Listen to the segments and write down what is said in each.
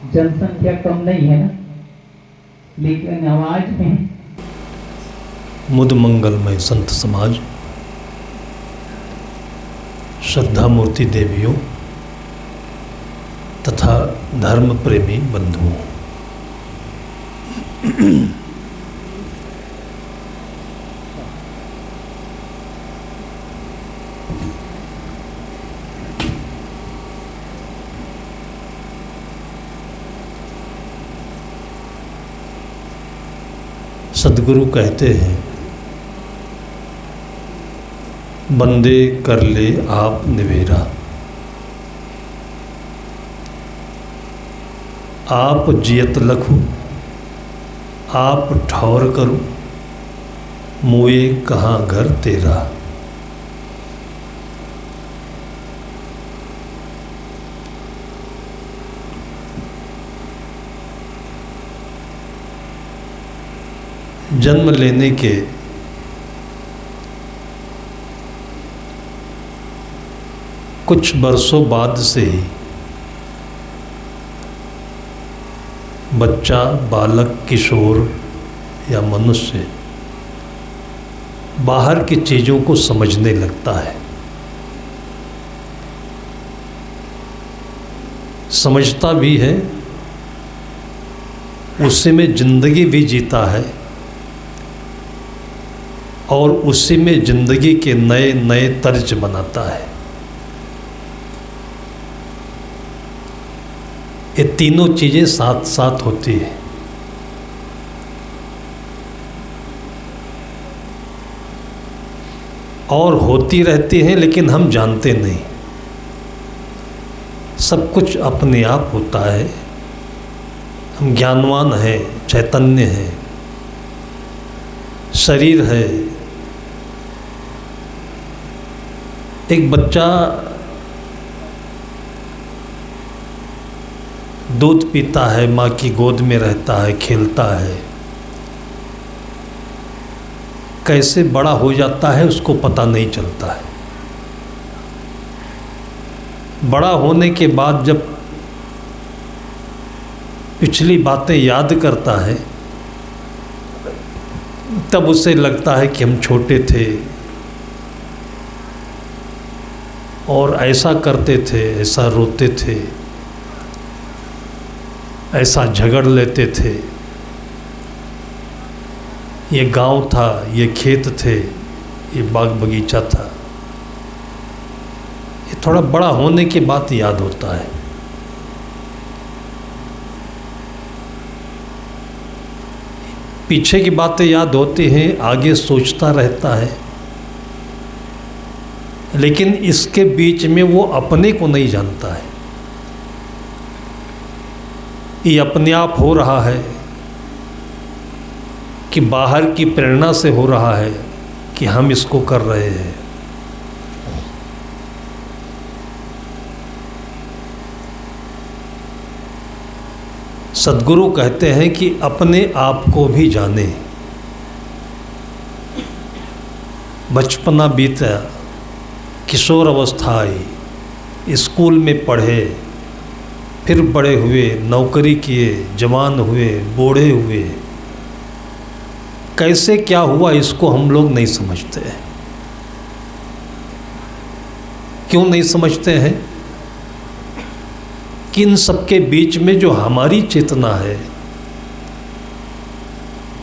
जनसंख्या कम नहीं है ना, लेकिन आवाज में मुद मंगलमय संत समाज, श्रद्धा मूर्ति देवियों तथा धर्म प्रेमी बंधुओं, सद्गुरु कहते हैं, बंदे कर ले आप निवेरा, आप जियत लखु आप ठौर करो, मुए कहाँ घर तेरा। जन्म लेने के कुछ बरसों बाद से ही बच्चा, बालक, किशोर या मनुष्य बाहर की चीज़ों को समझने लगता है, समझता भी है, उसी में ज़िंदगी भी जीता है और उसी में ज़िंदगी के नए नए तर्ज बनाता है। ये तीनों चीज़ें साथ साथ होती है। और होती रहती हैं, लेकिन हम जानते नहीं। सब कुछ अपने आप होता है। हम ज्ञानवान हैं, चैतन्य हैं, शरीर है। एक बच्चा दूध पीता है, माँ की गोद में रहता है, खेलता है, कैसे बड़ा हो जाता है उसको पता नहीं चलता है। बड़ा होने के बाद जब पिछली बातें याद करता है, तब उसे लगता है कि हम छोटे थे और ऐसा करते थे, ऐसा रोते थे, ऐसा झगड़ लेते थे, ये गांव था, ये खेत थे, ये बाग बगीचा था। ये थोड़ा बड़ा होने के बाद याद होता है। पीछे की बातें याद होती हैं, आगे सोचता रहता है, लेकिन इसके बीच में वो अपने को नहीं जानता है। ये अपने आप हो रहा है कि बाहर की प्रेरणा से हो रहा है कि हम इसको कर रहे हैं। सद्गुरु कहते हैं कि अपने आप को भी जाने। बचपना बीता, किशोर अवस्था आई, स्कूल में पढ़े, फिर बड़े हुए, नौकरी किए, जवान हुए, बूढ़े हुए, कैसे क्या हुआ इसको हम लोग नहीं समझते हैं। क्यों नहीं समझते हैं? कि इन सबके बीच में जो हमारी चेतना है,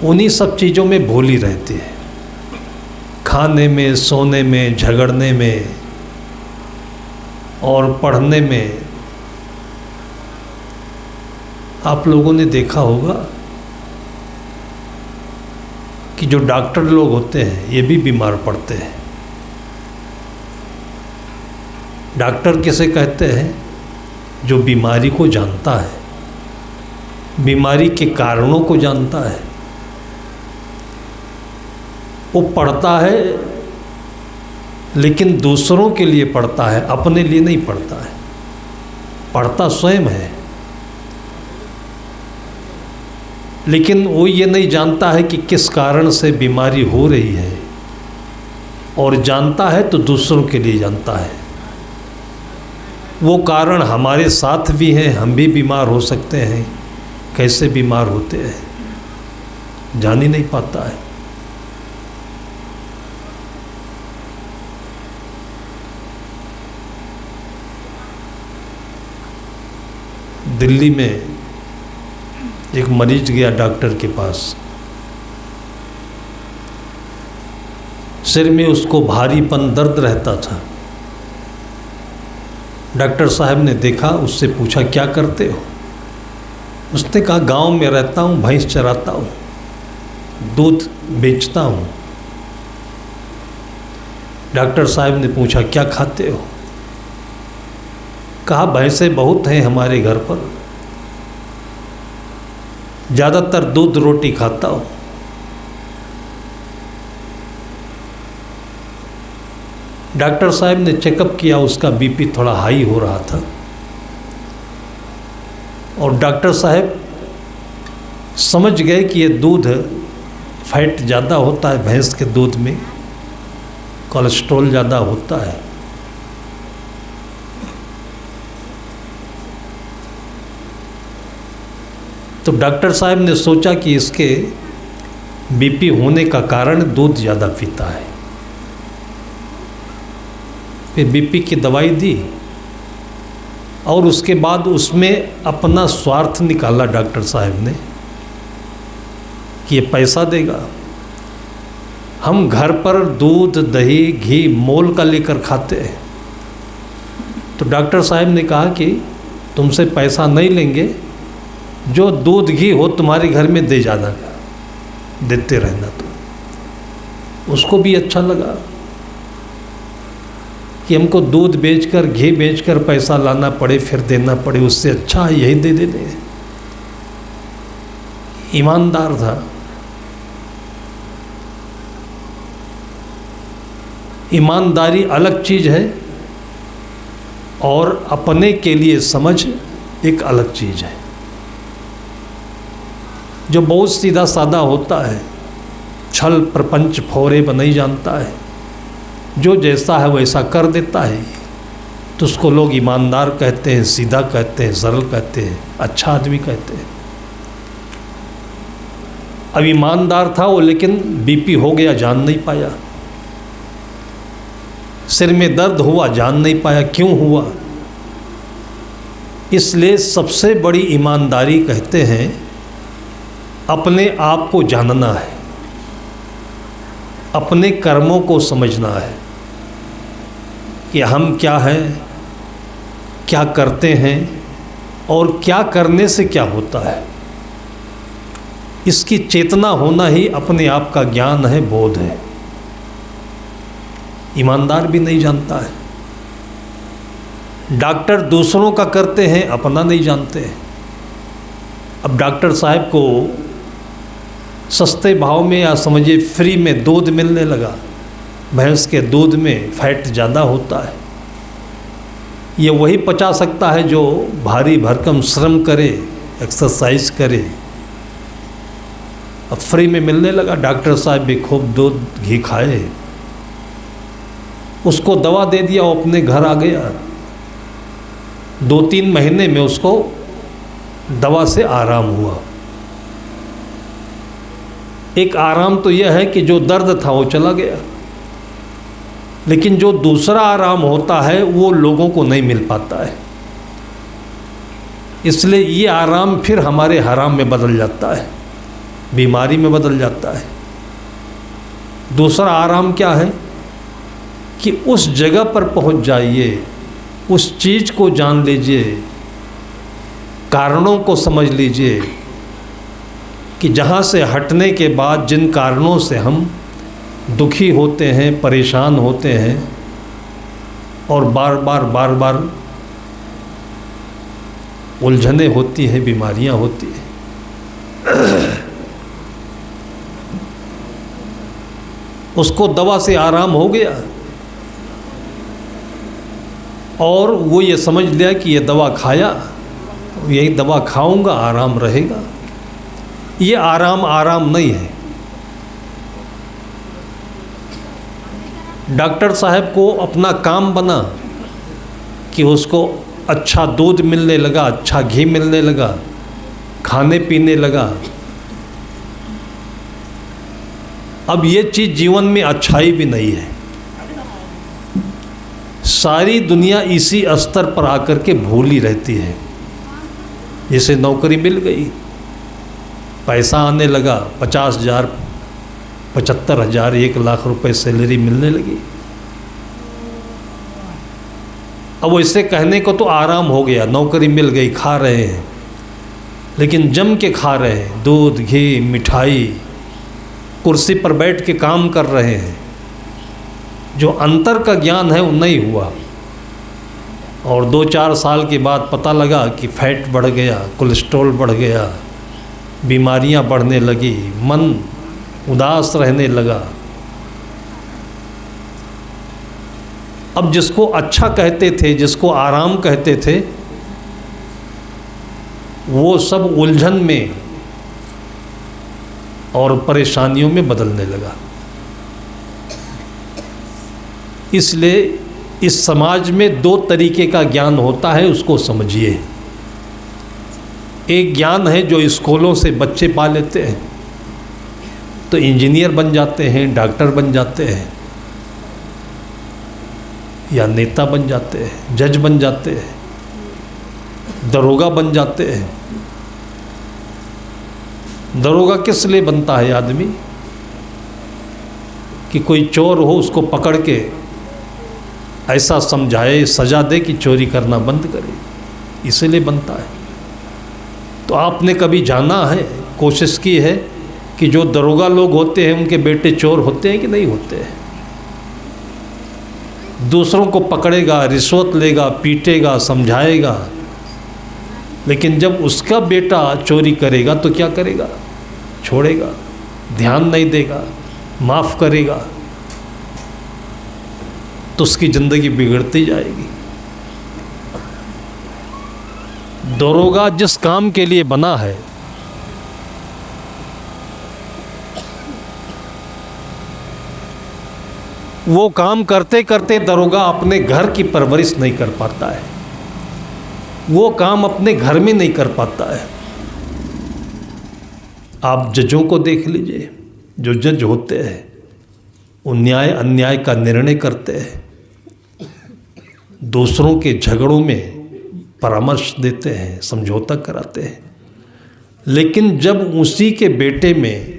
उन्हीं सब चीज़ों में भोली रहती है। खाने में, सोने में, झगड़ने में और पढ़ने में। आप लोगों ने देखा होगा कि जो डॉक्टर लोग होते हैं ये भी बीमार पड़ते हैं। डॉक्टर किसे कहते हैं? जो बीमारी को जानता है, बीमारी के कारणों को जानता है। वो पढ़ता है, लेकिन दूसरों के लिए पढ़ता है, अपने लिए नहीं पढ़ता है। पढ़ता स्वयं है, लेकिन वो ये नहीं जानता है कि किस कारण से बीमारी हो रही है, और जानता है तो दूसरों के लिए जानता है। वो कारण हमारे साथ भी हैं, हम भी बीमार हो सकते हैं। कैसे बीमार होते हैं जान ही नहीं पाता है। दिल्ली में एक मरीज गया डॉक्टर के पास। सिर में उसको भारीपन दर्द रहता था। डॉक्टर साहब ने देखा, उससे पूछा क्या करते हो? उसने कहा गांव में रहता हूँ, भैंस चराता हूँ, दूध बेचता हूँ। डॉक्टर साहब ने पूछा क्या खाते हो? कहा भैंसें बहुत हैं हमारे घर पर, ज़्यादातर दूध रोटी खाता हूँ। डॉक्टर साहब ने चेकअप किया, उसका बीपी थोड़ा हाई हो रहा था और डॉक्टर साहब समझ गए कि ये दूध फैट ज़्यादा होता है, भैंस के दूध में कोलेस्ट्रॉल ज़्यादा होता है। तो डॉक्टर साहब ने सोचा कि इसके बीपी होने का कारण दूध ज़्यादा पीता है। फिर बीपी की दवाई दी और उसके बाद उसमें अपना स्वार्थ निकाला डॉक्टर साहब ने कि ये पैसा देगा। हम घर पर दूध दही घी मोल का लेकर खाते हैं। तो डॉक्टर साहब ने कहा कि तुमसे पैसा नहीं लेंगे, जो दूध घी हो तुम्हारे घर में दे जाना, देते रहना। तो उसको भी अच्छा लगा कि हमको दूध बेचकर घी बेचकर पैसा लाना पड़े फिर देना पड़े, उससे अच्छा यही दे देते। ईमानदार था। ईमानदारी अलग चीज़ है और अपने के लिए समझ एक अलग चीज़ है। जो बहुत सीधा साधा होता है, छल प्रपंच फोरे नहीं जानता है, जो जैसा है वैसा कर देता है, तो उसको लोग ईमानदार कहते हैं, सीधा कहते हैं, सरल कहते हैं, अच्छा आदमी कहते हैं। अब ईमानदार था वो, लेकिन बीपी हो गया, जान नहीं पाया। सिर में दर्द हुआ, जान नहीं पाया क्यों हुआ। इसलिए सबसे बड़ी ईमानदारी कहते हैं अपने आप को जानना है, अपने कर्मों को समझना है कि हम क्या हैं, क्या करते हैं और क्या करने से क्या होता है। इसकी चेतना होना ही अपने आप का ज्ञान है, बोध है। ईमानदार भी नहीं जानता है। डॉक्टर दूसरों का करते हैं, अपना नहीं जानते। अब डॉक्टर साहब को सस्ते भाव में या समझिए फ्री में दूध मिलने लगा। भैंस के दूध में फैट ज़्यादा होता है। ये वही पचा सकता है जो भारी भरकम श्रम करे, एक्सरसाइज करे। अब फ्री में मिलने लगा। डॉक्टर साहब भी खूब दूध घी खाए, उसको दवा दे दिया, वो अपने घर आ गया। 2-3 महीने में उसको दवा से आराम हुआ। एक आराम तो यह है कि जो दर्द था वो चला गया, लेकिन जो दूसरा आराम होता है वो लोगों को नहीं मिल पाता है। इसलिए ये आराम फिर हमारे हराम में बदल जाता है, बीमारी में बदल जाता है। दूसरा आराम क्या है कि उस जगह पर पहुंच जाइए, उस चीज़ को जान लीजिए, कारणों को समझ लीजिए कि जहाँ से हटने के बाद जिन कारणों से हम दुखी होते हैं, परेशान होते हैं और बार बार उलझने होती हैं, बीमारियाँ होती हैं, उसको दवा से आराम हो गया और वो ये समझ लिया कि ये दवा खाया, यही दवा खाऊंगा, आराम रहेगा। ये आराम नहीं है। डॉक्टर साहब को अपना काम बना कि उसको अच्छा दूध मिलने लगा, अच्छा घी मिलने लगा, खाने पीने लगा। अब ये चीज़ जीवन में अच्छाई भी नहीं है। सारी दुनिया इसी स्तर पर आकर के भूल ही रहती है। जैसे नौकरी मिल गई, पैसा आने लगा, 50,000, 75,000, 1,00,000 रुपए सैलरी मिलने लगी। अब वैसे कहने को तो आराम हो गया, नौकरी मिल गई, खा रहे हैं, लेकिन जम के खा रहे हैं, दूध घी मिठाई, कुर्सी पर बैठ के काम कर रहे हैं। जो अंतर का ज्ञान है वो नहीं हुआ। और 2-4 साल के बाद पता लगा कि फैट बढ़ गया, कोलेस्ट्रॉल बढ़ गया, बीमारियां बढ़ने लगी, मन उदास रहने लगा। अब जिसको अच्छा कहते थे, जिसको आराम कहते थे, वो सब उलझन में और परेशानियों में बदलने लगा। इसलिए इस समाज में 2 तरीके का ज्ञान होता है, उसको समझिए। एक ज्ञान है जो स्कूलों से बच्चे पा लेते हैं, तो इंजीनियर बन जाते हैं, डॉक्टर बन जाते हैं, या नेता बन जाते हैं, जज बन जाते हैं, दरोगा बन जाते हैं। दरोगा किस लिए बनता है आदमी? कि कोई चोर हो उसको पकड़ के ऐसा समझाए, सजा दे कि चोरी करना बंद करे, इसीलिए बनता है। तो आपने कभी जाना है, कोशिश की है कि जो दरोगा लोग होते हैं उनके बेटे चोर होते हैं कि नहीं होते हैं? दूसरों को पकड़ेगा, रिश्वत लेगा, पीटेगा, समझाएगा, लेकिन जब उसका बेटा चोरी करेगा तो क्या करेगा? छोड़ेगा, ध्यान नहीं देगा, माफ़ करेगा, तो उसकी ज़िंदगी बिगड़ती जाएगी। दरोगा जिस काम के लिए बना है, वो काम करते करते दरोगा अपने घर की परवरिश नहीं कर पाता है, वो काम अपने घर में नहीं कर पाता है। आप जजों को देख लीजिए, जो जज होते हैं वो न्याय अन्याय का निर्णय करते हैं, दूसरों के झगड़ों में परामर्श देते हैं, समझौता कराते हैं, लेकिन जब उसी के बेटे में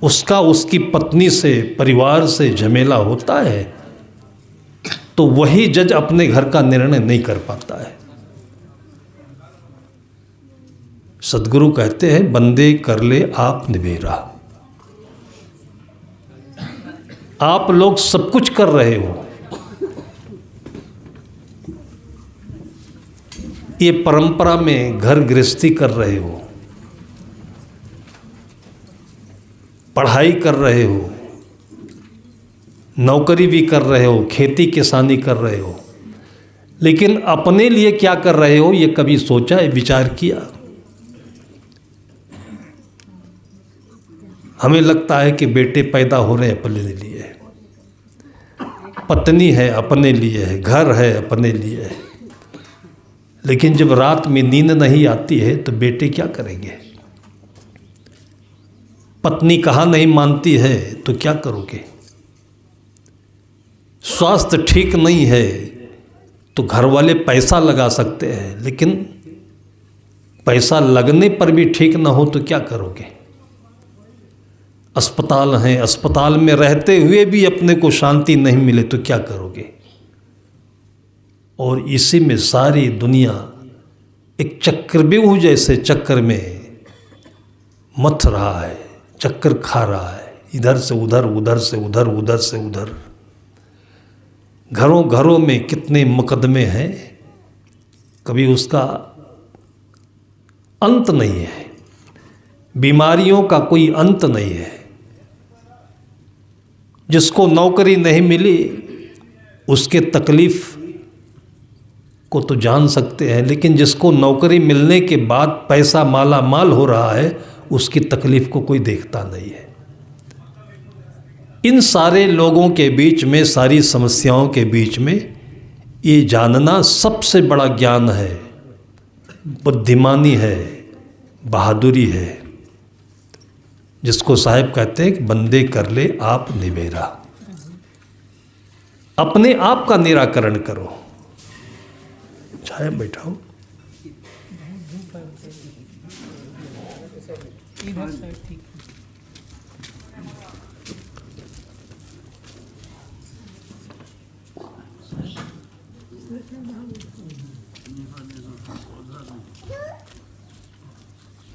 उसका उसकी पत्नी से, परिवार से झमेला होता है, तो वही जज अपने घर का निर्णय नहीं कर पाता है। सद्गुरु कहते हैं, बंदे कर ले आप निबेरा। आप लोग सब कुछ कर रहे हो, ये परंपरा में घर गृहस्थी कर रहे हो, पढ़ाई कर रहे हो, नौकरी भी कर रहे हो, खेती किसानी कर रहे हो, लेकिन अपने लिए क्या कर रहे हो ये कभी सोचा है, विचार किया? हमें लगता है कि बेटे पैदा हो रहे हैं अपने लिए, पत्नी है अपने लिए है, घर है अपने लिए है, लेकिन जब रात में नींद नहीं आती है तो बेटे क्या करेंगे? पत्नी कहा नहीं मानती है तो क्या करोगे? स्वास्थ्य ठीक नहीं है तो घर वाले पैसा लगा सकते हैं, लेकिन पैसा लगने पर भी ठीक ना हो तो क्या करोगे? अस्पताल हैं, अस्पताल में रहते हुए भी अपने को शांति नहीं मिले तो क्या करोगे? और इसी में सारी दुनिया एक चक्रव्यूह जैसे चक्कर में मथ रहा है, चक्कर खा रहा है, इधर से उधर, उधर से उधर, उधर से उधर। घरों घरों में कितने मुकदमे हैं, कभी उसका अंत नहीं है, बीमारियों का कोई अंत नहीं है। जिसको नौकरी नहीं मिली उसके तकलीफ को तो जान सकते हैं, लेकिन जिसको नौकरी मिलने के बाद पैसा माला माल हो रहा है उसकी तकलीफ को कोई देखता नहीं है। इन सारे लोगों के बीच में, सारी समस्याओं के बीच में ये जानना सबसे बड़ा ज्ञान है, बुद्धिमानी है, बहादुरी है, जिसको साहिब कहते हैं कि बंदे कर ले आप निबेरा। अपने आप का निराकरण करो। छाया बैठाओ।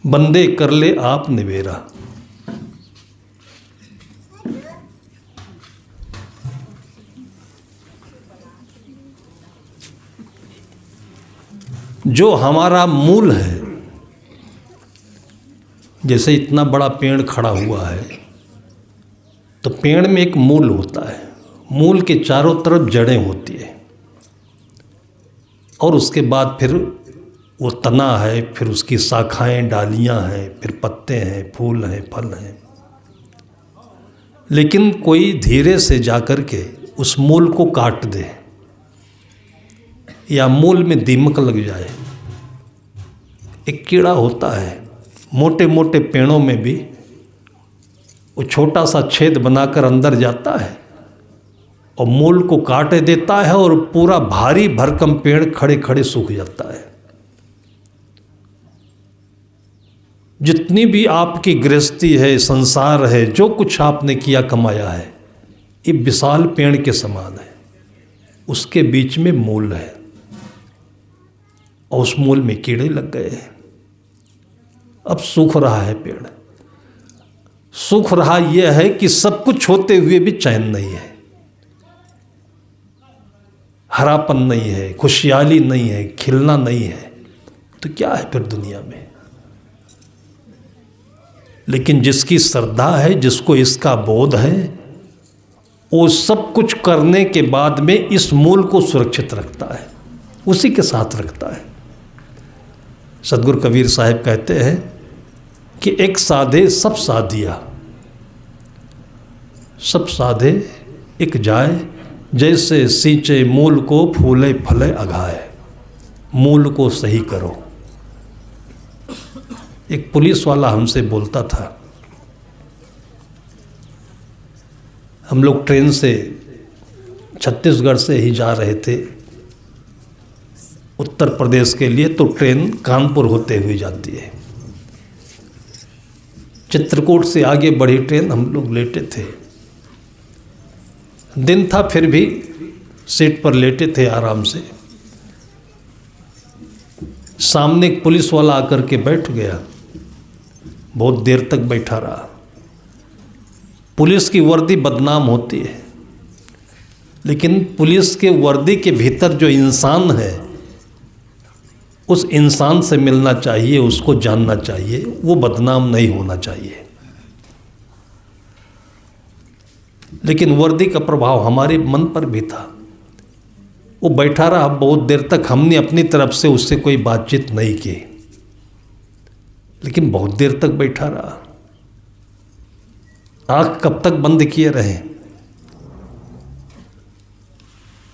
बंदे कर ले आप निबेरा। जो हमारा मूल है, जैसे इतना बड़ा पेड़ खड़ा हुआ है तो पेड़ में एक मूल होता है, मूल के चारों तरफ जड़ें होती है और उसके बाद फिर वो तना है, फिर उसकी शाखाएं, डालियां हैं, फिर पत्ते हैं, फूल हैं, फल हैं। लेकिन कोई धीरे से जाकर के उस मूल को काट दे या मूल में दीमक लग जाए। एक कीड़ा होता है, मोटे मोटे पेड़ों में भी वो छोटा सा छेद बनाकर अंदर जाता है और मूल को काट देता है और पूरा भारी भरकम पेड़ खड़े खड़े सूख जाता है। जितनी भी आपकी गृहस्थी है, संसार है, जो कुछ आपने किया कमाया है, ये विशाल पेड़ के समान है। उसके बीच में मूल है और उस मूल में कीड़े लग गए हैं। अब सूख रहा है पेड़। सूख रहा यह है कि सब कुछ होते हुए भी चैन नहीं है, हरापन नहीं है, खुशहाली नहीं है, खिलना नहीं है। तो क्या है फिर दुनिया में? लेकिन जिसकी श्रद्धा है, जिसको इसका बोध है, वो सब कुछ करने के बाद में इस मूल को सुरक्षित रखता है, उसी के साथ रखता है। सदगुरु कबीर साहब कहते हैं कि एक साधे सब साधिया, सब साधे एक जाए, जैसे सींचे मूल को फूले फले अघाए। मूल को सही करो। एक पुलिस वाला हमसे बोलता था, हम लोग ट्रेन से छत्तीसगढ़ से ही जा रहे थे उत्तर प्रदेश के लिए, तो ट्रेन कानपुर होते हुए जाती है। चित्रकूट से आगे बढ़ी ट्रेन, हम लोग लेटे थे। दिन था फिर भी सीट पर लेटे थे आराम से। सामने एक पुलिस वाला आकर के बैठ गया, बहुत देर तक बैठा रहा। पुलिस की वर्दी बदनाम होती है, लेकिन पुलिस के वर्दी के भीतर जो इंसान है, उस इंसान से मिलना चाहिए, उसको जानना चाहिए, वो बदनाम नहीं होना चाहिए। लेकिन वर्दी का प्रभाव हमारे मन पर भी था। वो बैठा रहा बहुत देर तक। हमने अपनी तरफ से उससे कोई बातचीत नहीं की, लेकिन बहुत देर तक बैठा रहा। आँख कब तक बंद किए रहे?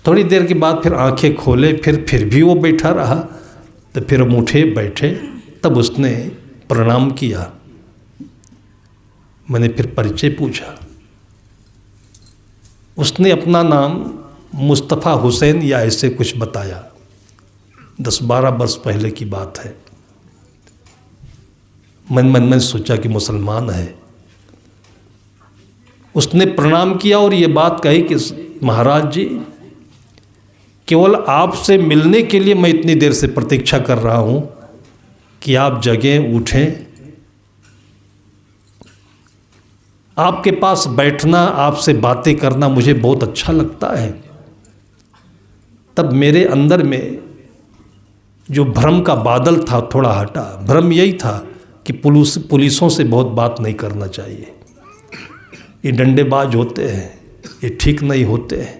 थोड़ी देर के बाद फिर आंखें खोले, फिर भी वो बैठा रहा। तो फिर हम उठे, बैठे, तब उसने प्रणाम किया। मैंने फिर परिचय पूछा। उसने अपना नाम मुस्तफ़ा हुसैन या ऐसे कुछ बताया। 10-12 वर्ष पहले की बात है। मन में सोचा कि मुसलमान है। उसने प्रणाम किया और ये बात कही कि महाराज जी, केवल आपसे मिलने के लिए मैं इतनी देर से प्रतीक्षा कर रहा हूँ कि आप जगें, उठें। आपके पास बैठना, आपसे बातें करना मुझे बहुत अच्छा लगता है। तब मेरे अंदर में जो भ्रम का बादल था थोड़ा हटा। भ्रम यही था कि पुलिसों से बहुत बात नहीं करना चाहिए, ये डंडेबाज होते हैं, ये ठीक नहीं होते हैं।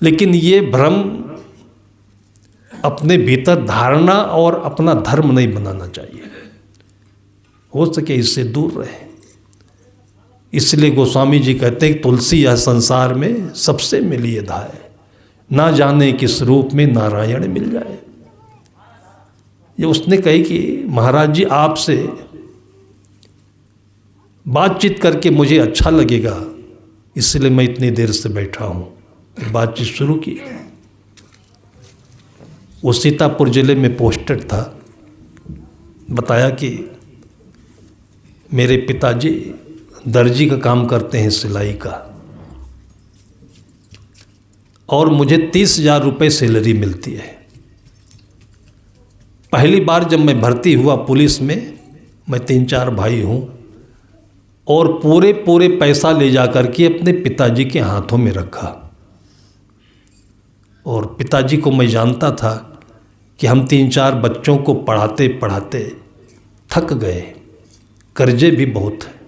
लेकिन ये भ्रम अपने भीतर धारणा और अपना धर्म नहीं बनाना चाहिए। हो सके इससे दूर रहे। इसलिए गोस्वामी जी कहते हैं कि तुलसी यह संसार में सबसे मिलिए धाय, ना जाने किस रूप में नारायण मिल जाए। ये उसने कही कि महाराज जी आपसे बातचीत करके मुझे अच्छा लगेगा, इसलिए मैं इतनी देर से बैठा हूँ। बातचीत शुरू की। वो सीतापुर जिले में पोस्टेड था। बताया कि मेरे पिताजी दर्जी का काम करते हैं, सिलाई का, और मुझे 30,000 रुपये सैलरी मिलती है। पहली बार जब मैं भर्ती हुआ पुलिस में, मैं 3-4 भाई हूँ, और पूरे पैसा ले जा कर के अपने पिताजी के हाथों में रखा। और पिताजी को मैं जानता था कि हम 3-4 बच्चों को पढ़ाते पढ़ाते थक गए, कर्जे भी बहुत हैं,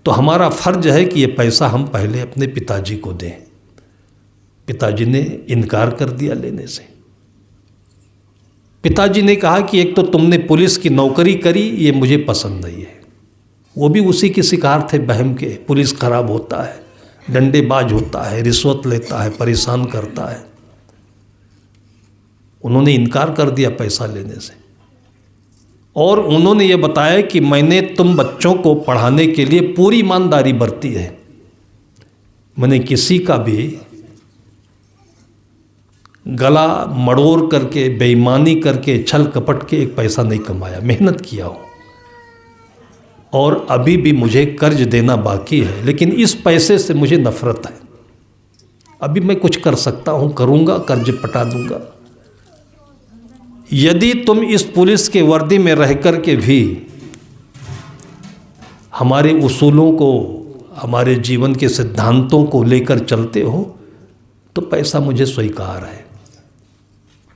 तो हमारा फर्ज है कि ये पैसा हम पहले अपने पिताजी को दें। पिताजी ने इनकार कर दिया लेने से। पिताजी ने कहा कि एक तो तुमने पुलिस की नौकरी करी, ये मुझे पसंद नहीं है। वो भी उसी के शिकार थे बहम के। पुलिस खराब होता है, डंडेबाज होता है, रिश्वत लेता है, परेशान करता है। उन्होंने इनकार कर दिया पैसा लेने से, और उन्होंने ये बताया कि मैंने तुम बच्चों को पढ़ाने के लिए पूरी ईमानदारी बरती है। मैंने किसी का भी गला मड़ोड़ करके, बेईमानी करके, छल कपट के एक पैसा नहीं कमाया, मेहनत किया हूँ। और अभी भी मुझे कर्ज देना बाकी है, लेकिन इस पैसे से मुझे नफरत है। अभी मैं कुछ कर सकता हूँ, करूँगा, कर्ज पटा दूँगा। यदि तुम इस पुलिस के वर्दी में रह कर के भी हमारे उसूलों को, हमारे जीवन के सिद्धांतों को लेकर चलते हो, तो पैसा मुझे स्वीकार है।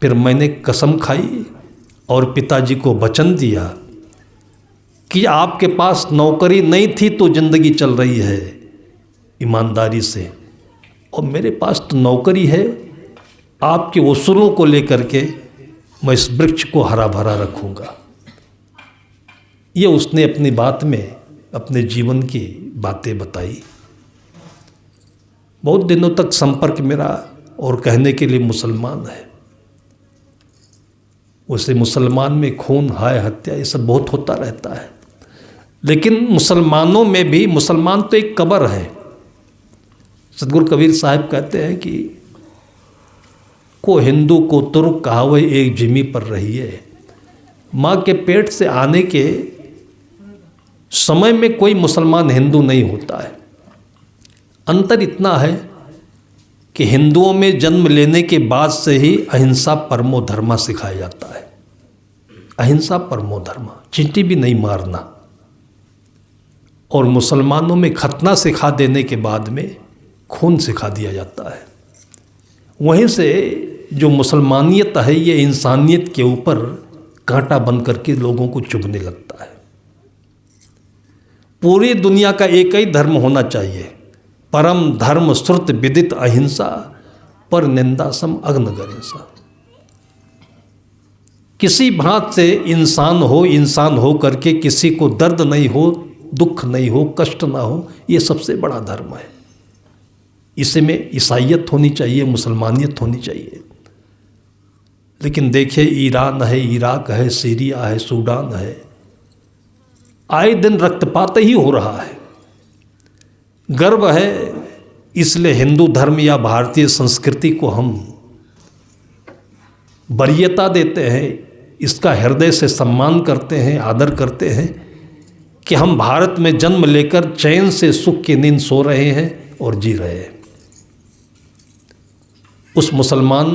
फिर मैंने कसम खाई और पिताजी को वचन दिया कि आपके पास नौकरी नहीं थी तो ज़िंदगी चल रही है ईमानदारी से, और मेरे पास तो नौकरी है। आपके उसूलों को लेकर के मैं इस वृक्ष को हरा भरा रखूँगा। ये उसने अपनी बात में अपने जीवन की बातें बताई। बहुत दिनों तक संपर्क मेरा, और कहने के लिए मुसलमान है। उसे मुसलमान में खून, हाय, हत्या, ये सब बहुत होता रहता है। लेकिन मुसलमानों में भी, मुसलमान तो एक कब्र है। सतगुरु कबीर साहब कहते हैं कि को हिंदू को तुर्क कहावे एक जिमी पर रही है। माँ के पेट से आने के समय में कोई मुसलमान हिंदू नहीं होता है। अंतर इतना है कि हिंदुओं में जन्म लेने के बाद से ही अहिंसा परमो धर्मा सिखाया जाता है। अहिंसा परमो धर्मा, चींटी भी नहीं मारना। और मुसलमानों में खतना सिखा देने के बाद में खून सिखा दिया जाता है। वहीं से जो मुसलमानियत है, ये इंसानियत के ऊपर कांटा बन करके लोगों को चुभने लगता है। पूरी दुनिया का एक ही धर्म होना चाहिए, परम धर्म श्रुत विदित अहिंसा, पर निंदा सम अग्नगरिंसा। किसी भांत से इंसान हो करके किसी को दर्द नहीं हो, दुख नहीं हो, कष्ट ना हो, ये सबसे बड़ा धर्म है। इसे में ईसाइयत होनी चाहिए, मुसलमानियत होनी चाहिए। लेकिन देखिए, ईरान है, इराक है, सीरिया है, सूडान है, आए दिन रक्तपात ही हो रहा है। गर्व है, इसलिए हिंदू धर्म या भारतीय संस्कृति को हम वरीयता देते हैं, इसका हृदय से सम्मान करते हैं, आदर करते हैं कि हम भारत में जन्म लेकर चैन से सुख की नींद सो रहे हैं और जी रहे हैं। उस मुसलमान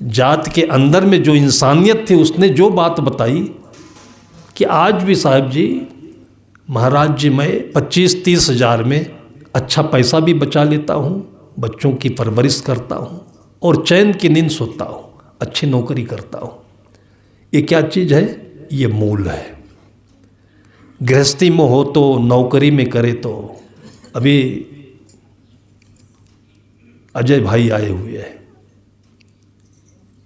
जात के अंदर में जो इंसानियत थी, उसने जो बात बताई कि आज भी साहब जी, महाराज जी, मैं 25-30 हज़ार में अच्छा पैसा भी बचा लेता हूँ, बच्चों की परवरिश करता हूँ और चैन की नींद सोता हूँ, अच्छी नौकरी करता हूँ। ये क्या चीज़ है? ये मूल है। गृहस्थी में हो तो, नौकरी में करे तो। अभी अजय भाई आए हुए हैं,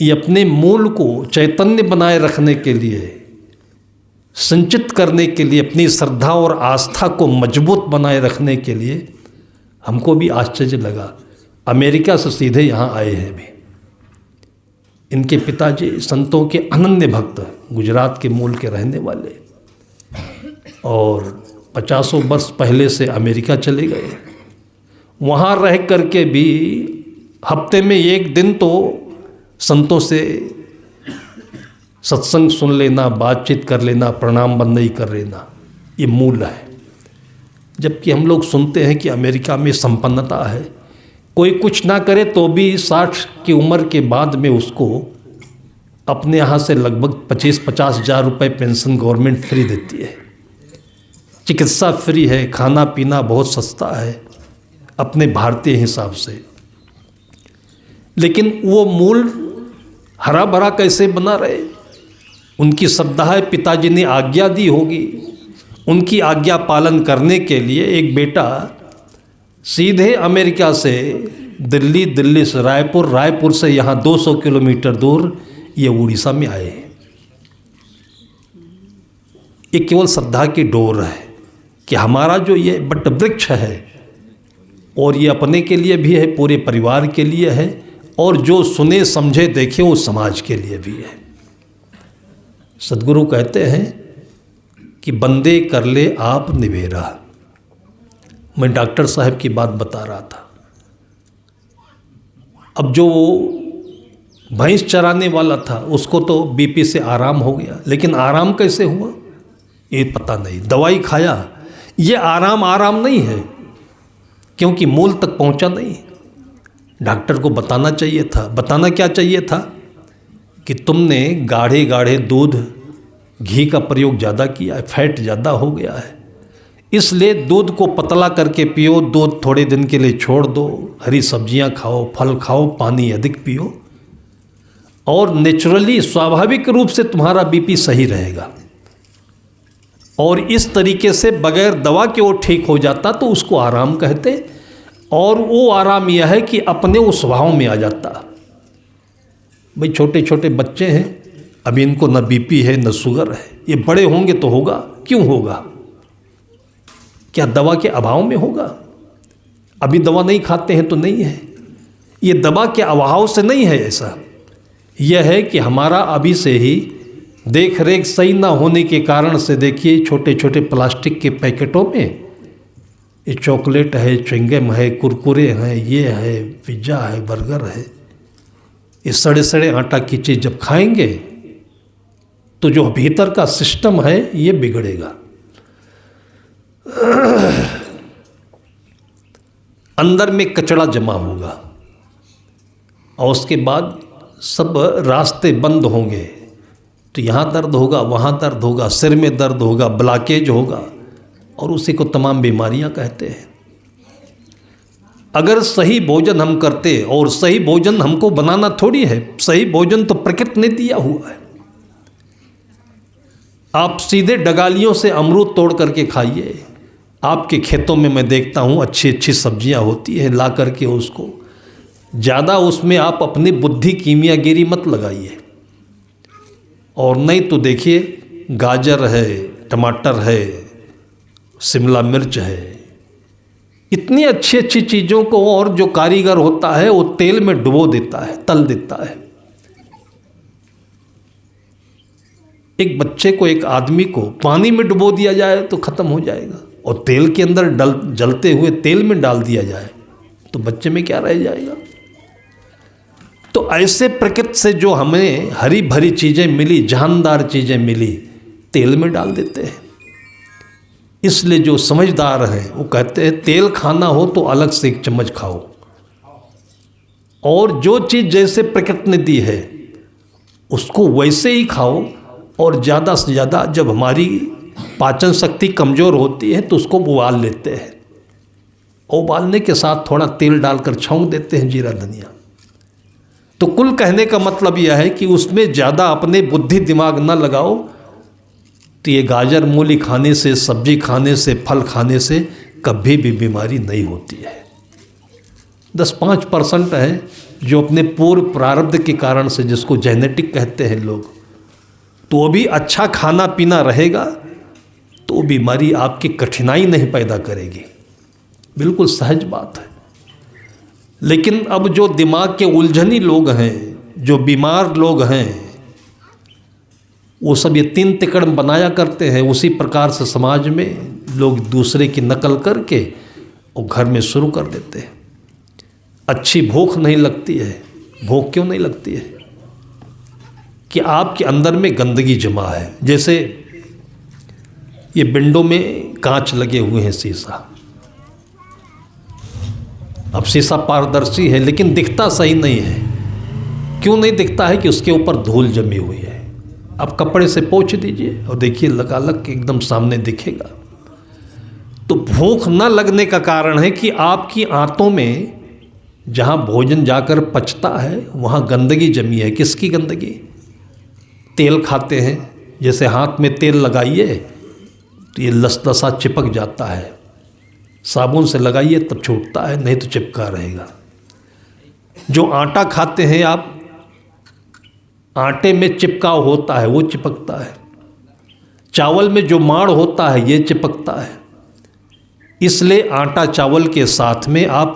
ये अपने मूल को चैतन्य बनाए रखने के लिए, संचित करने के लिए, अपनी श्रद्धा और आस्था को मजबूत बनाए रखने के लिए हमको भी आश्चर्य लगा अमेरिका से सीधे यहाँ आए हैं अभी। इनके पिताजी संतों के अनन्य भक्त, गुजरात के मूल के रहने वाले, और 50 वर्ष पहले से अमेरिका चले गए। वहाँ रह कर के भी हफ्ते में एक दिन तो संतों से सत्संग सुन लेना, बातचीत कर लेना, प्रणाम बंदगी कर लेना, ये मूल है। जबकि हम लोग सुनते हैं कि अमेरिका में संपन्नता है, कोई कुछ ना करे तो भी 60 की उम्र के बाद में उसको अपने यहाँ से लगभग 25-50 हज़ार रुपये पेंशन गवर्नमेंट फ्री देती है, चिकित्सा फ्री है, खाना पीना बहुत सस्ता है अपने भारतीय हिसाब से। लेकिन वो मूल हरा भरा कैसे बना रहे? उनकी श्रद्धा है, पिताजी ने आज्ञा दी होगी, उनकी आज्ञा पालन करने के लिए एक बेटा सीधे अमेरिका से दिल्ली, दिल्ली से रायपुर, रायपुर से यहाँ 200 किलोमीटर दूर ये उड़ीसा में आए। ये केवल श्रद्धा की डोर है कि हमारा जो ये बट वृक्ष है, और ये अपने के लिए भी है, पूरे परिवार के लिए है, और जो सुने समझे देखे वो समाज के लिए भी है। सद्गुरु कहते हैं कि बंदे कर ले आप निवेरा। मैं डॉक्टर साहब की बात बता रहा था। अब जो भैंस चराने वाला था उसको तो बीपी से आराम हो गया, लेकिन आराम कैसे हुआ ये पता नहीं। दवाई खाया, ये आराम नहीं है, क्योंकि मूल तक पहुंचा नहीं। डॉक्टर को बताना चाहिए था। बताना क्या चाहिए था कि तुमने गाढ़े गाढ़े दूध, घी का प्रयोग ज़्यादा किया है, फैट ज़्यादा हो गया है, इसलिए दूध को पतला करके पियो, दूध थोड़े दिन के लिए छोड़ दो, हरी सब्जियां खाओ, फल खाओ, पानी अधिक पियो, और नेचुरली स्वाभाविक रूप से तुम्हारा बीपी सही रहेगा। और इस तरीके से बगैर दवा के वो ठीक हो जाता तो उसको आराम कहते। और वो आराम यह है कि अपने उस स्वभाव में आ जाता। भाई छोटे छोटे बच्चे हैं, अभी इनको न बीपी है न शुगर है, ये बड़े होंगे तो होगा। क्यों होगा? क्या दवा के अभाव में होगा? अभी दवा नहीं खाते हैं तो नहीं है। ये दवा के अभाव से नहीं है, ऐसा यह है कि हमारा अभी से ही देख रेख सही ना होने के कारण से, देखिए छोटे छोटे प्लास्टिक के पैकेटों में ये चॉकलेट है, च्युइंगम है, कुरकुरे हैं, ये है, पिज्ज़ा है, बर्गर है, ये सड़े सड़े आटा की चीज़ जब खाएंगे तो जो भीतर का सिस्टम है ये बिगड़ेगा। अंदर में कचरा जमा होगा और उसके बाद सब रास्ते बंद होंगे, तो यहाँ दर्द होगा, वहाँ दर्द होगा, सिर में दर्द होगा, ब्लॉकेज होगा, और उसी को तमाम बीमारियां कहते हैं। अगर सही भोजन हम करते, और सही भोजन हमको बनाना थोड़ी है, सही भोजन तो प्रकृति ने दिया हुआ है। आप सीधे डगालियों से अमरूद तोड़ करके खाइए। आपके खेतों में मैं देखता हूँ अच्छी अच्छी सब्जियां होती हैं, ला करके उसको ज़्यादा उसमें आप अपनी बुद्धि कीमियागिरी मत लगाइए। और नहीं तो देखिए गाजर है, टमाटर है, शिमला मिर्च है, इतनी अच्छी अच्छी चीज़ों को, और जो कारीगर होता है वो तेल में डुबो देता है, तल देता है। एक बच्चे को, एक आदमी को पानी में डुबो दिया जाए तो ख़त्म हो जाएगा, और तेल के अंदर जलते हुए तेल में डाल दिया जाए तो बच्चे में क्या रह जाएगा। तो ऐसे प्रकृति से जो हमें हरी भरी चीज़ें मिली, जानदार चीज़ें मिली, तेल में डाल देते हैं। इसलिए जो समझदार हैं वो कहते हैं तेल खाना हो तो अलग से एक चम्मच खाओ, और जो चीज़ जैसे प्रकृति ने दी है उसको वैसे ही खाओ। और ज़्यादा से ज़्यादा जब हमारी पाचन शक्ति कमज़ोर होती है तो उसको उबाल लेते हैं, उबालने के साथ थोड़ा तेल डालकर छौंक देते हैं, जीरा धनिया। तो कुल कहने का मतलब यह है कि उसमें ज़्यादा अपने बुद्धि दिमाग न लगाओ। तो ये गाजर मूली खाने से, सब्जी खाने से, फल खाने से कभी भी बीमारी नहीं होती है। 10-5% है जो अपने पूर्व प्रारब्ध के कारण से, जिसको जेनेटिक कहते हैं लोग, तो वो भी अच्छा खाना पीना रहेगा तो बीमारी आपकी कठिनाई नहीं पैदा करेगी। बिल्कुल सहज बात है। लेकिन अब जो दिमाग के उलझनी लोग हैं, जो बीमार लोग हैं, वो सब ये 3 तिकड़ बनाया करते हैं। उसी प्रकार से समाज में लोग दूसरे की नकल करके वो घर में शुरू कर देते हैं। अच्छी भूख नहीं लगती है। भूख क्यों नहीं लगती है? कि आपके अंदर में गंदगी जमा है। जैसे ये विंडो में कांच लगे हुए हैं, शीशा। अब शीशा पारदर्शी है लेकिन दिखता सही नहीं है। क्यों नहीं दिखता है? कि उसके ऊपर धूल जमी हुई है। अब कपड़े से पोंछ दीजिए और देखिए लगालग के एकदम सामने दिखेगा। तो भूख न लगने का कारण है कि आपकी आंतों में जहाँ भोजन जाकर पचता है वहाँ गंदगी जमी है। किसकी गंदगी? तेल खाते हैं, जैसे हाथ में तेल लगाइए तो ये लसलसा चिपक जाता है। साबुन से लगाइए तब छूटता है, नहीं तो चिपका रहेगा। जो आटा खाते हैं आप, आटे में चिपकाव होता है, वो चिपकता है। चावल में जो माड़ होता है ये चिपकता है। इसलिए आटा चावल के साथ में आप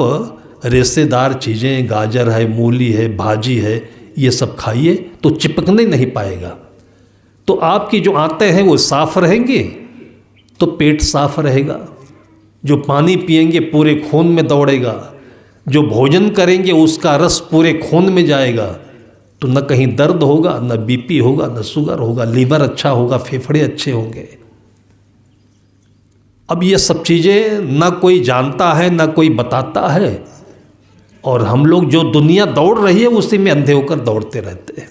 रेशेदार चीज़ें, गाजर है, मूली है, भाजी है, ये सब खाइए तो चिपकने नहीं पाएगा। तो आपकी जो आंतें हैं वो साफ रहेंगी तो पेट साफ रहेगा। जो पानी पिएंगे पूरे खून में दौड़ेगा। जो भोजन करेंगे उसका रस पूरे खून में जाएगा तो न कहीं दर्द होगा, न बीपी होगा, न शुगर होगा, लीवर अच्छा होगा, फेफड़े अच्छे होंगे। अब ये सब चीज़ें न कोई जानता है, न कोई बताता है, और हम लोग जो दुनिया दौड़ रही है उसी में अंधे होकर दौड़ते रहते हैं।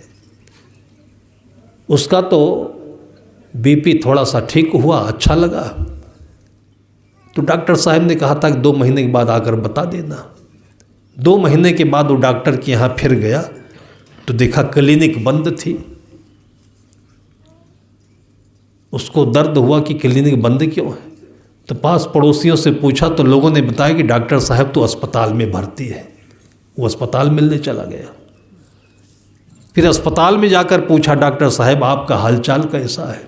उसका तो बीपी थोड़ा सा ठीक हुआ, अच्छा लगा, तो डॉक्टर साहब ने कहा था कि 2 महीने के बाद आकर बता देना। 2 महीने के बाद वो डॉक्टर के यहाँ फिर गया तो देखा क्लिनिक बंद थी। उसको दर्द हुआ कि क्लिनिक बंद क्यों है, तो पास पड़ोसियों से पूछा तो लोगों ने बताया कि डॉक्टर साहब तो अस्पताल में भर्ती है। वो अस्पताल मिलने चला गया। फिर अस्पताल में जाकर पूछा, डॉक्टर साहब आपका हालचाल कैसा है?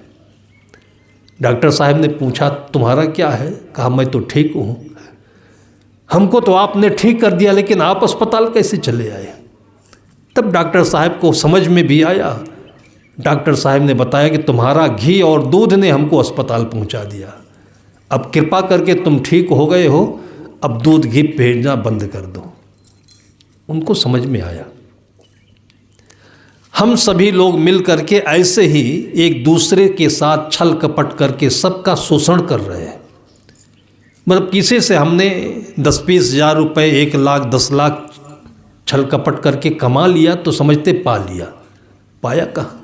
डॉक्टर साहब ने पूछा तुम्हारा क्या है? कहा मैं तो ठीक हूँ। हमको तो आपने ठीक कर दिया लेकिन आप अस्पताल कैसे चले आए? तब डॉक्टर साहब को समझ में भी आया। डॉक्टर साहब ने बताया कि तुम्हारा घी और दूध ने हमको अस्पताल पहुँचा दिया। अब कृपा करके तुम ठीक हो गए हो, अब दूध घी भेजना बंद कर दो। उनको समझ में आया। हम सभी लोग मिल करके ऐसे ही एक दूसरे के साथ छल कपट करके सबका शोषण कर रहे हैं। मतलब किसी से हमने 10-20 हज़ार रुपये, 1 लाख, 10 लाख छल कपट करके कमा लिया तो समझते पा लिया। पाया कहाँ?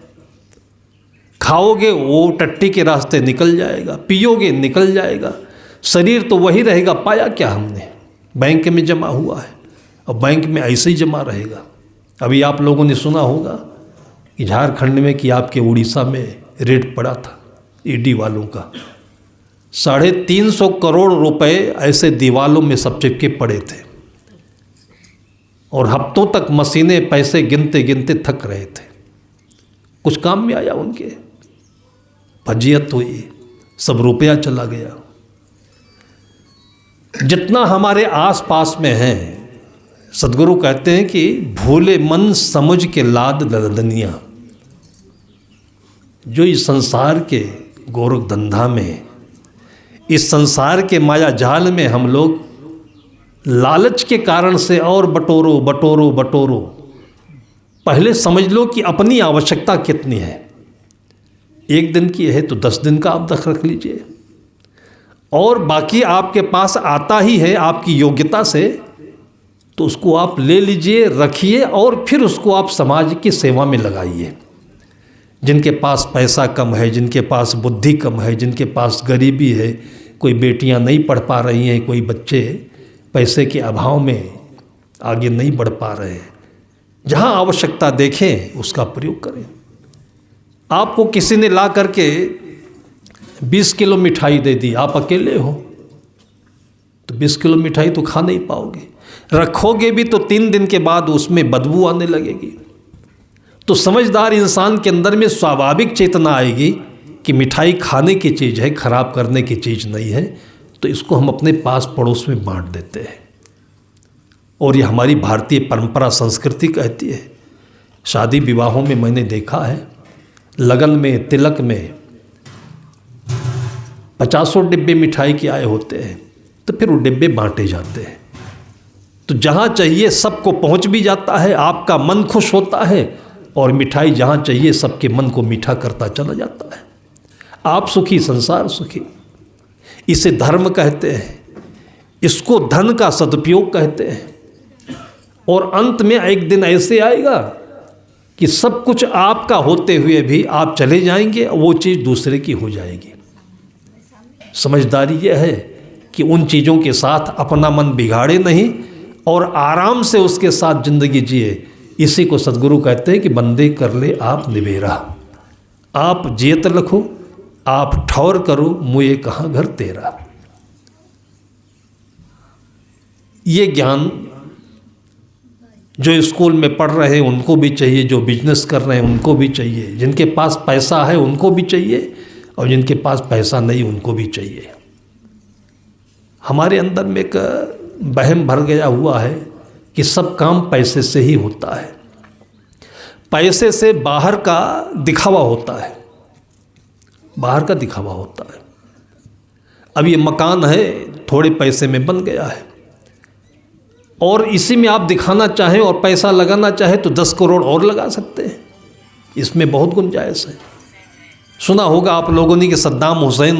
खाओगे वो टट्टी के रास्ते निकल जाएगा, पियोगे निकल जाएगा, शरीर तो वही रहेगा। पाया क्या हमने? बैंक में जमा हुआ है और बैंक में ऐसे ही जमा रहेगा। अभी आप लोगों ने सुना होगा कि झारखंड में कि आपके उड़ीसा में रेड पड़ा था ईडी वालों का। 350 करोड़ रुपए ऐसे दीवालों में सब चिपके पड़े थे और हफ्तों तक मशीनें पैसे गिनते गिनते थक रहे थे। कुछ काम में आया उनके? फजीयत हुई, सब रुपया चला गया। जितना हमारे आसपास में है, सदगुरु कहते हैं कि भूले मन समझ के लाद दलदनिया। जो इस संसार के गोरख धंधा में, इस संसार के माया जाल में हम लोग लालच के कारण से और बटोरो बटोरो बटोरो। पहले समझ लो कि अपनी आवश्यकता कितनी है। 1 दिन की है तो 10 दिन का आप रख लीजिए, और बाकी आपके पास आता ही है आपकी योग्यता से, तो उसको आप ले लीजिए, रखिए और फिर उसको आप समाज की सेवा में लगाइए। जिनके पास पैसा कम है, जिनके पास बुद्धि कम है, जिनके पास गरीबी है, कोई बेटियां नहीं पढ़ पा रही हैं, कोई बच्चे पैसे के अभाव में आगे नहीं बढ़ पा रहे हैं, जहाँ आवश्यकता देखें उसका प्रयोग करें। आपको किसी ने ला करके 20 किलो मिठाई दे दी, आप अकेले हो तो 20 किलो मिठाई तो खा नहीं पाओगे। रखोगे भी तो 3 दिन के बाद उसमें बदबू आने लगेगी। तो समझदार इंसान के अंदर में स्वाभाविक चेतना आएगी कि मिठाई खाने की चीज़ है, खराब करने की चीज़ नहीं है, तो इसको हम अपने पास पड़ोस में बांट देते हैं। और ये हमारी भारतीय परंपरा संस्कृति कहती है। शादी विवाहों में मैंने देखा है, लगन में, तिलक में 50 डिब्बे मिठाई के आए होते हैं, तो फिर वो डिब्बे बांटे जाते हैं। तो जहाँ चाहिए सबको पहुँच भी जाता है, आपका मन खुश होता है, और मिठाई जहाँ चाहिए सबके मन को मीठा करता चला जाता है। आप सुखी संसार सुखी, इसे धर्म कहते हैं, इसको धन का सदुपयोग कहते हैं। और अंत में एक दिन ऐसे आएगा कि सब कुछ आपका होते हुए भी आप चले जाएंगे, वो चीज़ दूसरे की हो जाएगी। समझदारी यह है कि उन चीज़ों के साथ अपना मन बिगाड़े नहीं और आराम से उसके साथ ज़िंदगी जिए। इसी को सद्गुरु कहते हैं कि बंदे कर ले आप निबेरा, आप जियत लखो, आप ठौर करो, मुझे कहाँ घर तेरा। ये ज्ञान जो स्कूल में पढ़ रहे हैं उनको भी चाहिए, जो बिजनेस कर रहे हैं उनको भी चाहिए, जिनके पास पैसा है उनको भी चाहिए, और जिनके पास पैसा नहीं उनको भी चाहिए। हमारे अंदर में एक वहम भर गया हुआ है कि सब काम पैसे से ही होता है, पैसे से बाहर का दिखावा होता है, बाहर का दिखावा होता है। अब ये मकान है, थोड़े पैसे में बन गया है, और इसी में आप दिखाना चाहें और पैसा लगाना चाहें तो 10 करोड़ और लगा सकते हैं, इसमें बहुत गुंजाइश है। सुना होगा आप लोगों ने कि सद्दाम हुसैन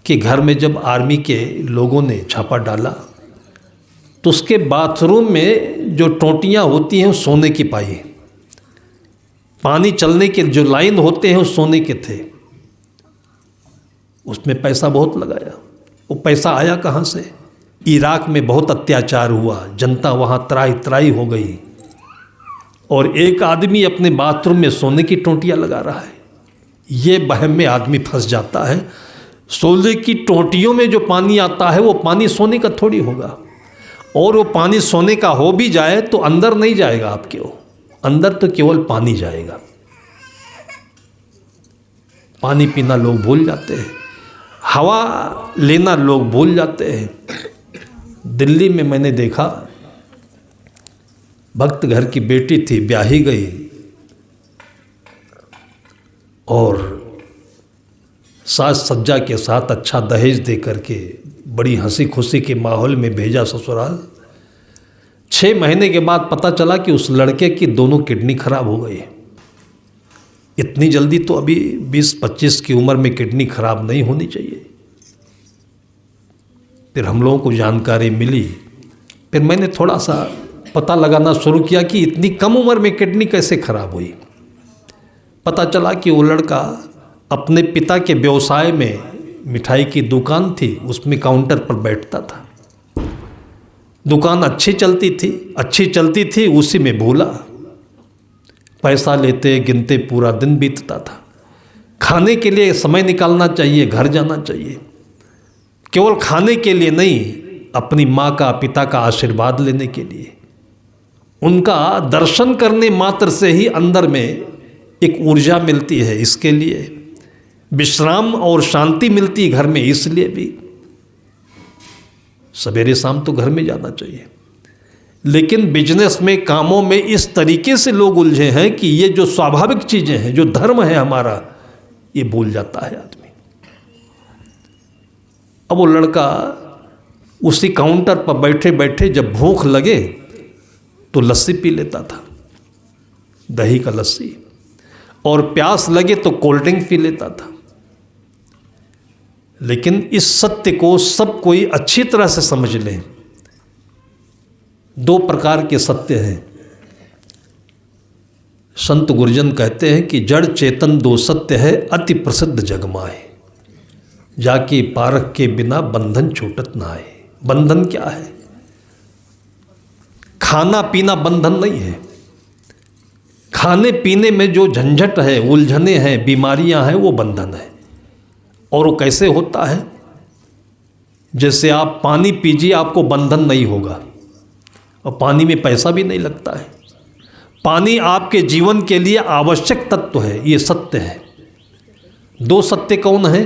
के घर में जब आर्मी के लोगों ने छापा डाला तो उसके बाथरूम में जो टोंटियाँ होती हैं वो सोने की पाई, पानी चलने के जो लाइन होते हैं वो सोने के थे। उसमें पैसा बहुत लगाया। वो पैसा आया कहाँ से? इराक में बहुत अत्याचार हुआ, जनता वहाँ त्राही त्राही हो गई, और एक आदमी अपने बाथरूम में सोने की टोंटियाँ लगा रहा है। ये वहम में आदमी फंस जाता है। सोने की टोंटियों में जो पानी आता है वो पानी सोने का थोड़ी होगा, और वो पानी सोने का हो भी जाए तो अंदर नहीं जाएगा आपके, वो अंदर तो केवल पानी जाएगा। पानी पीना लोग भूल जाते हैं, हवा लेना लोग भूल जाते हैं। दिल्ली में मैंने देखा, भक्त घर की बेटी थी, ब्याही गई, और साज सज्जा के साथ अच्छा दहेज दे करके बड़ी हंसी खुशी के माहौल में भेजा ससुराल। 6 महीने के बाद पता चला कि उस लड़के की दोनों किडनी खराब हो गई। इतनी जल्दी तो अभी 20-25 की उम्र में किडनी खराब नहीं होनी चाहिए। फिर हम लोगों को जानकारी मिली, फिर मैंने थोड़ा सा पता लगाना शुरू किया कि इतनी कम उम्र में किडनी कैसे खराब हुई। पता चला कि वो लड़का अपने पिता के व्यवसाय में, मिठाई की दुकान थी, उसमें काउंटर पर बैठता था। दुकान अच्छी चलती थी, उसी में भूला। पैसा लेते गिनते पूरा दिन बीतता था। खाने के लिए समय निकालना चाहिए, घर जाना चाहिए, केवल खाने के लिए नहीं, अपनी माँ का, पिता का आशीर्वाद लेने के लिए। उनका दर्शन करने मात्र से ही अंदर में एक ऊर्जा मिलती है, इसके लिए विश्राम और शांति मिलती है घर में, इसलिए भी सवेरे शाम तो घर में जाना चाहिए। लेकिन बिजनेस में, कामों में इस तरीके से लोग उलझे हैं कि ये जो स्वाभाविक चीज़ें हैं, जो धर्म है हमारा, ये भूल जाता है आदमी। अब वो लड़का उसी काउंटर पर बैठे बैठे जब भूख लगे तो लस्सी पी लेता था, दही का लस्सी, और प्यास लगे तो कोल्ड ड्रिंक पी लेता था। लेकिन इस सत्य को सब कोई अच्छी तरह से समझ लें। 2 प्रकार के सत्य हैं। संत गुरुजन कहते हैं कि जड़ चेतन 2 सत्य है, अति प्रसिद्ध जगमाए, जाके पारख के बिना बंधन छूटत ना आए। बंधन क्या है? खाना पीना बंधन नहीं है। खाने पीने में जो झंझट है, उलझने हैं, बीमारियां हैं, वो बंधन है। और वो कैसे होता है? जैसे आप पानी पीजिए, आपको बंधन नहीं होगा, और पानी में पैसा भी नहीं लगता है। पानी आपके जीवन के लिए आवश्यक तत्व है, ये सत्य है। 2 सत्य कौन है?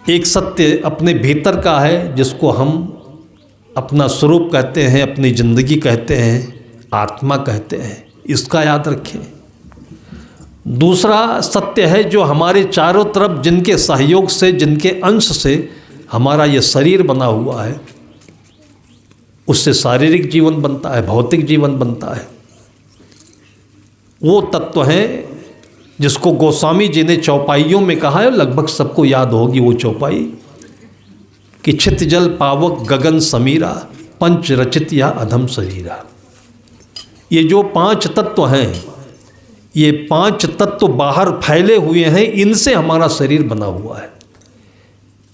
एक सत्य अपने भीतर का है, जिसको हम अपना स्वरूप कहते हैं, अपनी ज़िंदगी कहते हैं, आत्मा कहते हैं। इसका याद रखें। दूसरा सत्य है जो हमारे चारों तरफ जिनके सहयोग से, जिनके अंश से हमारा ये शरीर बना हुआ है, उससे शारीरिक जीवन बनता है, भौतिक जीवन बनता है। वो तत्व हैं जिसको गोस्वामी जी ने चौपाइयों में कहा है, लगभग सबको याद होगी वो चौपाई कि छित जल पावक गगन समीरा, पंच रचित या अधम शरीरा। ये जो 5 तत्व हैं, ये 5 तत्व बाहर फैले हुए हैं, इनसे हमारा शरीर बना हुआ है।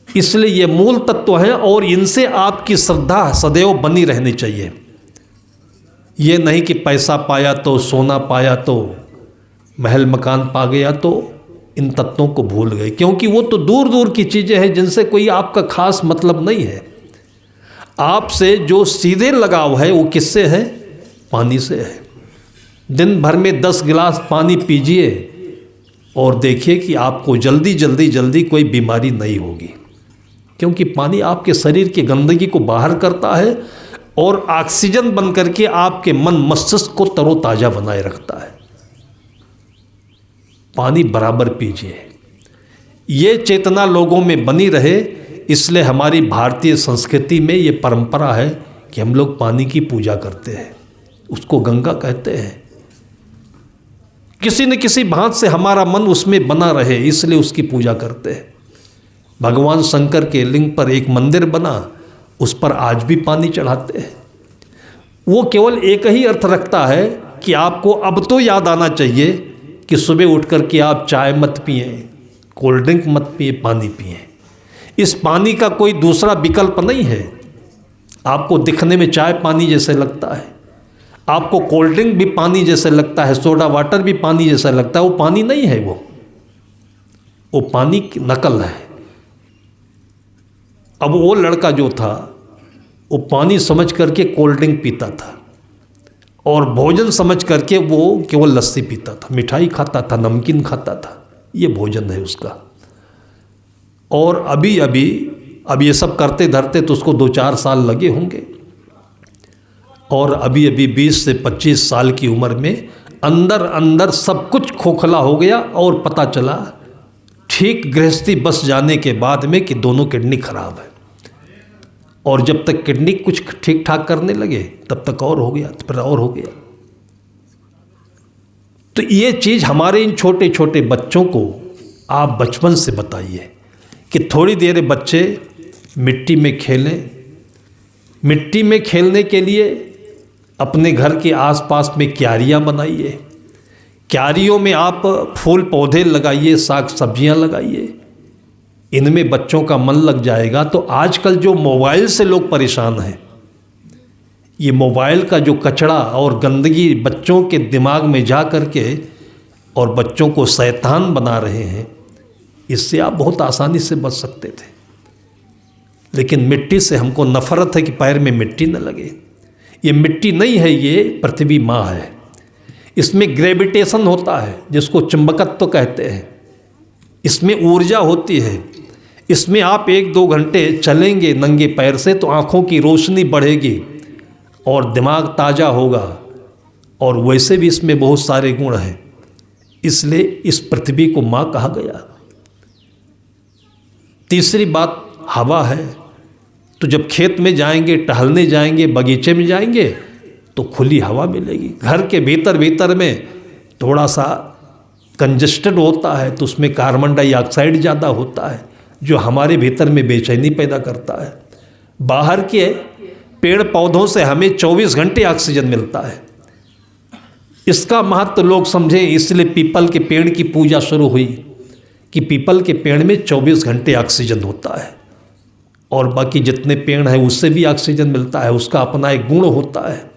इसलिए ये मूल तत्व हैं और इनसे आपकी श्रद्धा सदैव बनी रहनी चाहिए। ये नहीं कि पैसा पाया तो, सोना पाया तो, महल मकान पा गया तो इन तत्वों को भूल गए, क्योंकि वो तो दूर दूर की चीज़ें हैं जिनसे कोई आपका खास मतलब नहीं है। आपसे जो सीधे लगाव है वो किससे है? पानी से है। दिन भर में 10 गिलास पानी पीजिए और देखिए कि आपको जल्दी जल्दी जल्दी कोई बीमारी नहीं होगी, क्योंकि पानी आपके शरीर की गंदगी को बाहर करता है और ऑक्सीजन बन करके आपके मन मस्तिष्क को तरोताज़ा बनाए रखता है। पानी बराबर पीजिए। ये चेतना लोगों में बनी रहे, इसलिए हमारी भारतीय संस्कृति में ये परंपरा है कि हम लोग पानी की पूजा करते हैं, उसको गंगा कहते हैं। किसी न किसी भांत से हमारा मन उसमें बना रहे, इसलिए उसकी पूजा करते हैं। भगवान शंकर के लिंग पर एक मंदिर बना, उस पर आज भी पानी चढ़ाते हैं। वो केवल एक ही अर्थ रखता है कि आपको अब तो याद आना चाहिए कि सुबह उठ कर के आप चाय मत पिए, कोल्ड ड्रिंक मत पिए, पानी पिए। इस पानी का कोई दूसरा विकल्प नहीं है। आपको दिखने में चाय पानी जैसे लगता है, आपको कोल्ड ड्रिंक भी पानी जैसे लगता है, सोडा वाटर भी पानी जैसा लगता है, वो पानी नहीं है। वो पानी की नकल है। अब वो लड़का जो था वो पानी समझ करके कोल्ड ड्रिंक पीता था और भोजन समझ करके वो केवल लस्सी पीता था, मिठाई खाता था, नमकीन खाता था। ये भोजन है उसका। और अब ये सब करते धरते तो उसको 2-4 साल लगे होंगे, और अभी 20 से 25 साल की उम्र में अंदर अंदर सब कुछ खोखला हो गया और पता चला ठीक गृहस्थी बस जाने के बाद में कि दोनों किडनी खराब है। और जब तक किडनी कुछ ठीक ठाक करने लगे तब तक और हो गया, फिर और हो गया। तो ये चीज़ हमारे इन छोटे छोटे बच्चों को आप बचपन से बताइए कि थोड़ी देर बच्चे मिट्टी में खेलें। मिट्टी में खेलने के लिए अपने घर के आसपास में क्यारियाँ बनाइए। क्यारियों में आप फूल पौधे लगाइए, साग सब्जियाँ लगाइए। इनमें बच्चों का मन लग जाएगा। तो आजकल जो मोबाइल से लोग परेशान हैं, ये मोबाइल का जो कचरा और गंदगी बच्चों के दिमाग में जा कर के और बच्चों को शैतान बना रहे हैं, इससे आप बहुत आसानी से बच सकते थे। लेकिन मिट्टी से हमको नफरत है कि पैर में मिट्टी न लगे। ये मिट्टी नहीं है, ये पृथ्वी माँ है। इसमें ग्रेविटेशन होता है जिसको चुंबकत्व कहते हैं। इसमें ऊर्जा होती है। इसमें आप 1-2 घंटे चलेंगे नंगे पैर से तो आँखों की रोशनी बढ़ेगी और दिमाग ताज़ा होगा। और वैसे भी इसमें बहुत सारे गुण हैं, इसलिए इस पृथ्वी को माँ कहा गया। तीसरी बात हवा है। तो जब खेत में जाएंगे, टहलने जाएंगे, बगीचे में जाएंगे तो खुली हवा मिलेगी। घर के भीतर में थोड़ा सा कंजस्टेड होता है तो उसमें कार्बन डाइऑक्साइड ज़्यादा होता है जो हमारे भीतर में बेचैनी पैदा करता है। बाहर के पेड़ पौधों से हमें 24 घंटे ऑक्सीजन मिलता है। इसका महत्व लोग समझें, इसलिए पीपल के पेड़ की पूजा शुरू हुई कि पीपल के पेड़ में 24 घंटे ऑक्सीजन होता है और बाकी जितने पेड़ हैं उससे भी ऑक्सीजन मिलता है। उसका अपना एक गुण होता है।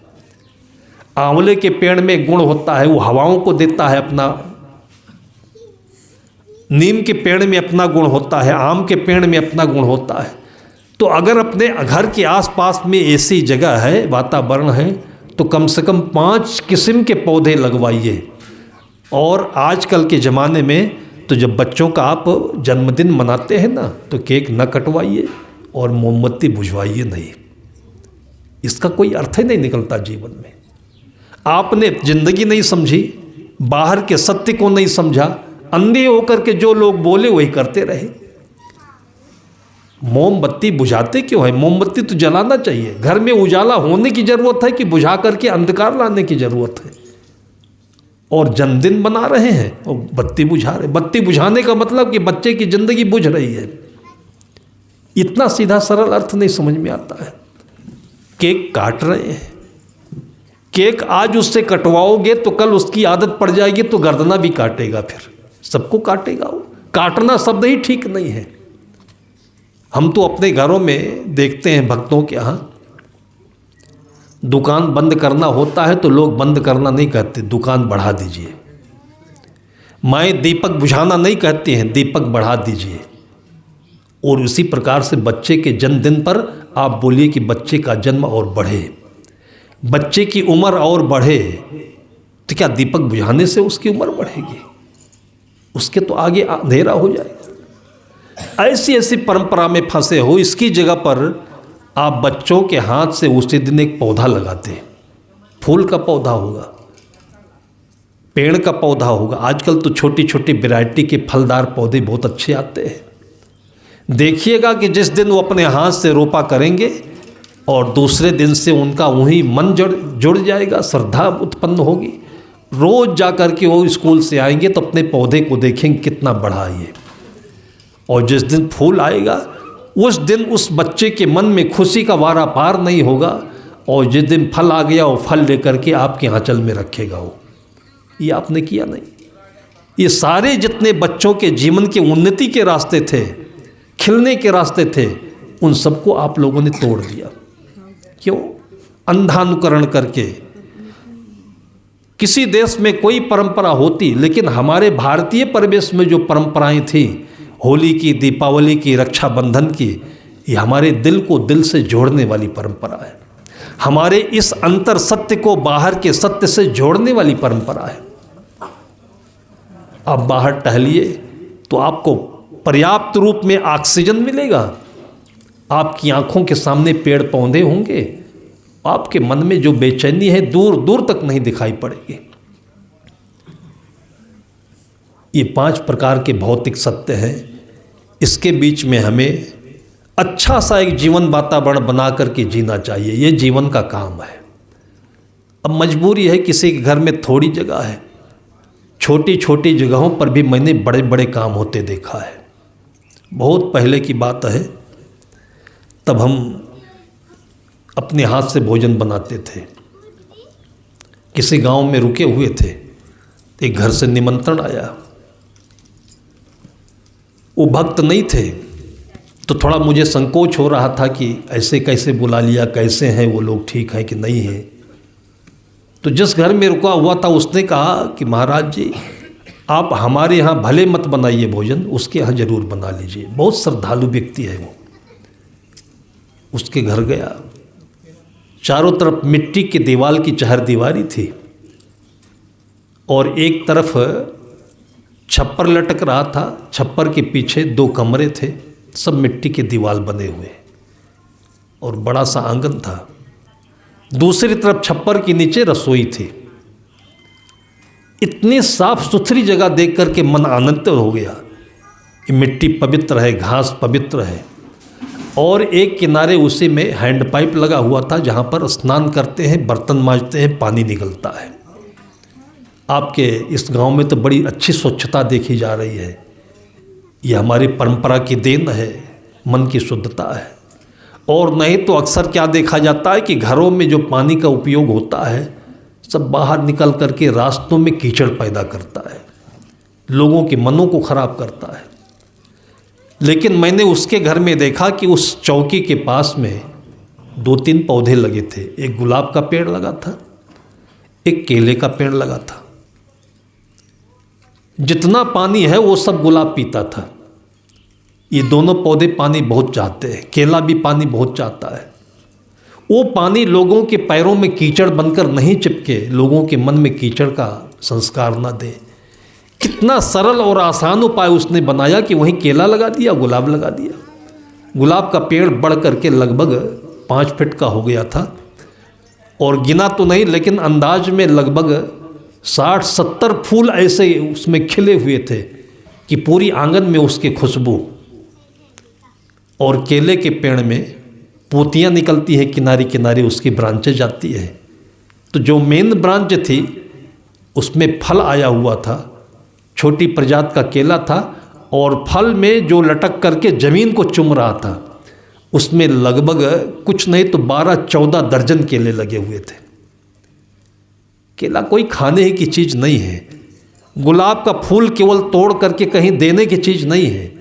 आंवले के पेड़ में एक गुण होता है, वो हवाओं को देता है अपना। नीम के पेड़ में अपना गुण होता है, आम के पेड़ में अपना गुण होता है। तो अगर अपने घर के आसपास में ऐसी जगह है, वातावरण है, तो कम से कम 5 किस्म के पौधे लगवाइए। और आजकल के ज़माने में तो जब बच्चों का आप जन्मदिन मनाते हैं ना, तो केक न कटवाइए और मोमबत्ती बुझवाइए नहीं। इसका कोई अर्थ ही नहीं निकलता जीवन में। आपने जिंदगी नहीं समझी, बाहर के सत्य को नहीं समझा, अंधे होकर के जो लोग बोले वही करते रहे। मोमबत्ती बुझाते क्यों है? मोमबत्ती तो जलाना चाहिए। घर में उजाला होने की जरूरत है कि बुझा करके अंधकार लाने की जरूरत है? और जन्मदिन बना रहे हैं और बत्ती बुझा रहे। बत्ती बुझाने का मतलब कि बच्चे की जिंदगी बुझ रही है। इतना सीधा सरल अर्थ नहीं समझ में आता है। केक काट रहे हैं, केक आज उससे कटवाओगे तो कल उसकी आदत पड़ जाएगी तो गर्दना भी काटेगा, फिर सबको काटेगा वो। काटना शब्द ही ठीक नहीं है। हम तो अपने घरों में देखते हैं भक्तों के यहाँ दुकान बंद करना होता है तो लोग बंद करना नहीं कहते, दुकान बढ़ा दीजिए। माएँ दीपक बुझाना नहीं कहती हैं, दीपक बढ़ा दीजिए। और उसी प्रकार से बच्चे के जन्मदिन पर आप बोलिए कि बच्चे का जन्म और बढ़े, बच्चे की उम्र और बढ़े। तो क्या दीपक बुझाने से उसकी उम्र बढ़ेगी? उसके तो आगे अंधेरा हो जाएगा। ऐसी ऐसी परंपरा में फंसे हो। इसकी जगह पर आप बच्चों के हाथ से उसी दिन एक पौधा लगाते हैं। फूल का पौधा होगा, पेड़ का पौधा होगा। आजकल तो छोटी छोटी वैरायटी के फलदार पौधे बहुत अच्छे आते हैं। देखिएगा कि जिस दिन वो अपने हाथ से रोपा करेंगे और दूसरे दिन से उनका वहीं मन जुड़ जाएगा, श्रद्धा उत्पन्न होगी। रोज जा कर के वो स्कूल से आएंगे तो अपने पौधे को देखेंगे कितना बड़ा है। और जिस दिन फूल आएगा उस दिन उस बच्चे के मन में खुशी का वारा पार नहीं होगा। और जिस दिन फल आ गया वो फल लेकर के आपके आंचल में रखेगा वो। ये आपने किया नहीं। ये सारे जितने बच्चों के जीवन के उन्नति के रास्ते थे, खिलने के रास्ते थे, उन सबको आप लोगों ने तोड़ दिया। क्यों? अंधानुकरण करके। किसी देश में कोई परंपरा होती, लेकिन हमारे भारतीय परिवेश में जो परंपराएं थी, होली की, दीपावली की, रक्षाबंधन की, ये हमारे दिल को दिल से जोड़ने वाली परंपरा है। हमारे इस अंतर सत्य को बाहर के सत्य से जोड़ने वाली परंपरा है। आप बाहर टहलिए तो आपको पर्याप्त रूप में ऑक्सीजन मिलेगा। आपकी आंखों के सामने पेड़ पौधे होंगे। आपके मन में जो बेचैनी है दूर दूर तक नहीं दिखाई पड़ेगी। ये 5 प्रकार के भौतिक सत्य हैं। इसके बीच में हमें अच्छा सा एक जीवन वातावरण बना करके जीना चाहिए। ये जीवन का काम है। अब मजबूरी है, किसी के घर में थोड़ी जगह है, छोटी छोटी जगहों पर भी मैंने बड़े बड़े काम होते देखा है। बहुत पहले की बात है, तब हम अपने हाथ से भोजन बनाते थे। किसी गांव में रुके हुए थे, एक घर से निमंत्रण आया। वो भक्त नहीं थे तो थोड़ा मुझे संकोच हो रहा था कि ऐसे कैसे बुला लिया, कैसे हैं वो लोग, ठीक हैं कि नहीं है। तो जिस घर में रुका हुआ था उसने कहा कि महाराज जी आप हमारे यहाँ भले मत बनाइए भोजन, उसके यहाँ ज़रूर बना लीजिए। बहुत श्रद्धालु व्यक्ति है वो। उसके घर गया, चारों तरफ मिट्टी की दीवार की चहारदीवारी थी और एक तरफ छप्पर लटक रहा था। छप्पर के पीछे 2 कमरे थे, सब मिट्टी के दीवार बने हुए और बड़ा सा आंगन था। दूसरी तरफ छप्पर के नीचे रसोई थी। इतनी साफ सुथरी जगह देख करके मन आनंदित हो गया कि मिट्टी पवित्र है, घास पवित्र है। और एक किनारे उसी में हैंड पाइप लगा हुआ था जहाँ पर स्नान करते हैं, बर्तन मांजते हैं, पानी निकलता है। आपके इस गांव में तो बड़ी अच्छी स्वच्छता देखी जा रही है। यह हमारी परंपरा की देन है, मन की शुद्धता है। और नहीं तो अक्सर क्या देखा जाता है कि घरों में जो पानी का उपयोग होता है सब बाहर निकल करके रास्तों में कीचड़ पैदा करता है, लोगों के मनों को खराब करता है। लेकिन मैंने उसके घर में देखा कि उस चौकी के पास में 2-3 पौधे लगे थे। एक गुलाब का पेड़ लगा था, एक केले का पेड़ लगा था। जितना पानी है वो सब गुलाब पीता था। ये दोनों पौधे पानी बहुत चाहते हैं, केला भी पानी बहुत चाहता है। वो पानी लोगों के पैरों में कीचड़ बनकर नहीं चिपके, लोगों के मन में कीचड़ का संस्कार ना दे। कितना सरल और आसान उपाय उसने बनाया कि वहीं केला लगा दिया, गुलाब लगा दिया। गुलाब का पेड़ बढ़ करके लगभग 5 फीट का हो गया था और गिना तो नहीं लेकिन अंदाज में लगभग 60-70 फूल ऐसे उसमें खिले हुए थे कि पूरी आंगन में उसकी खुशबू। और केले के पेड़ में पोतियाँ निकलती हैं, किनारे किनारे उसकी ब्रांचें जाती है। तो जो मेन ब्रांच थी उसमें फल आया हुआ था, छोटी प्रजात का केला था, और फल में जो लटक करके ज़मीन को चुम रहा था उसमें लगभग कुछ नहीं तो 12-14 दर्जन केले लगे हुए थे। केला कोई खाने की चीज़ नहीं है, गुलाब का फूल केवल तोड़ करके कहीं देने की चीज़ नहीं है।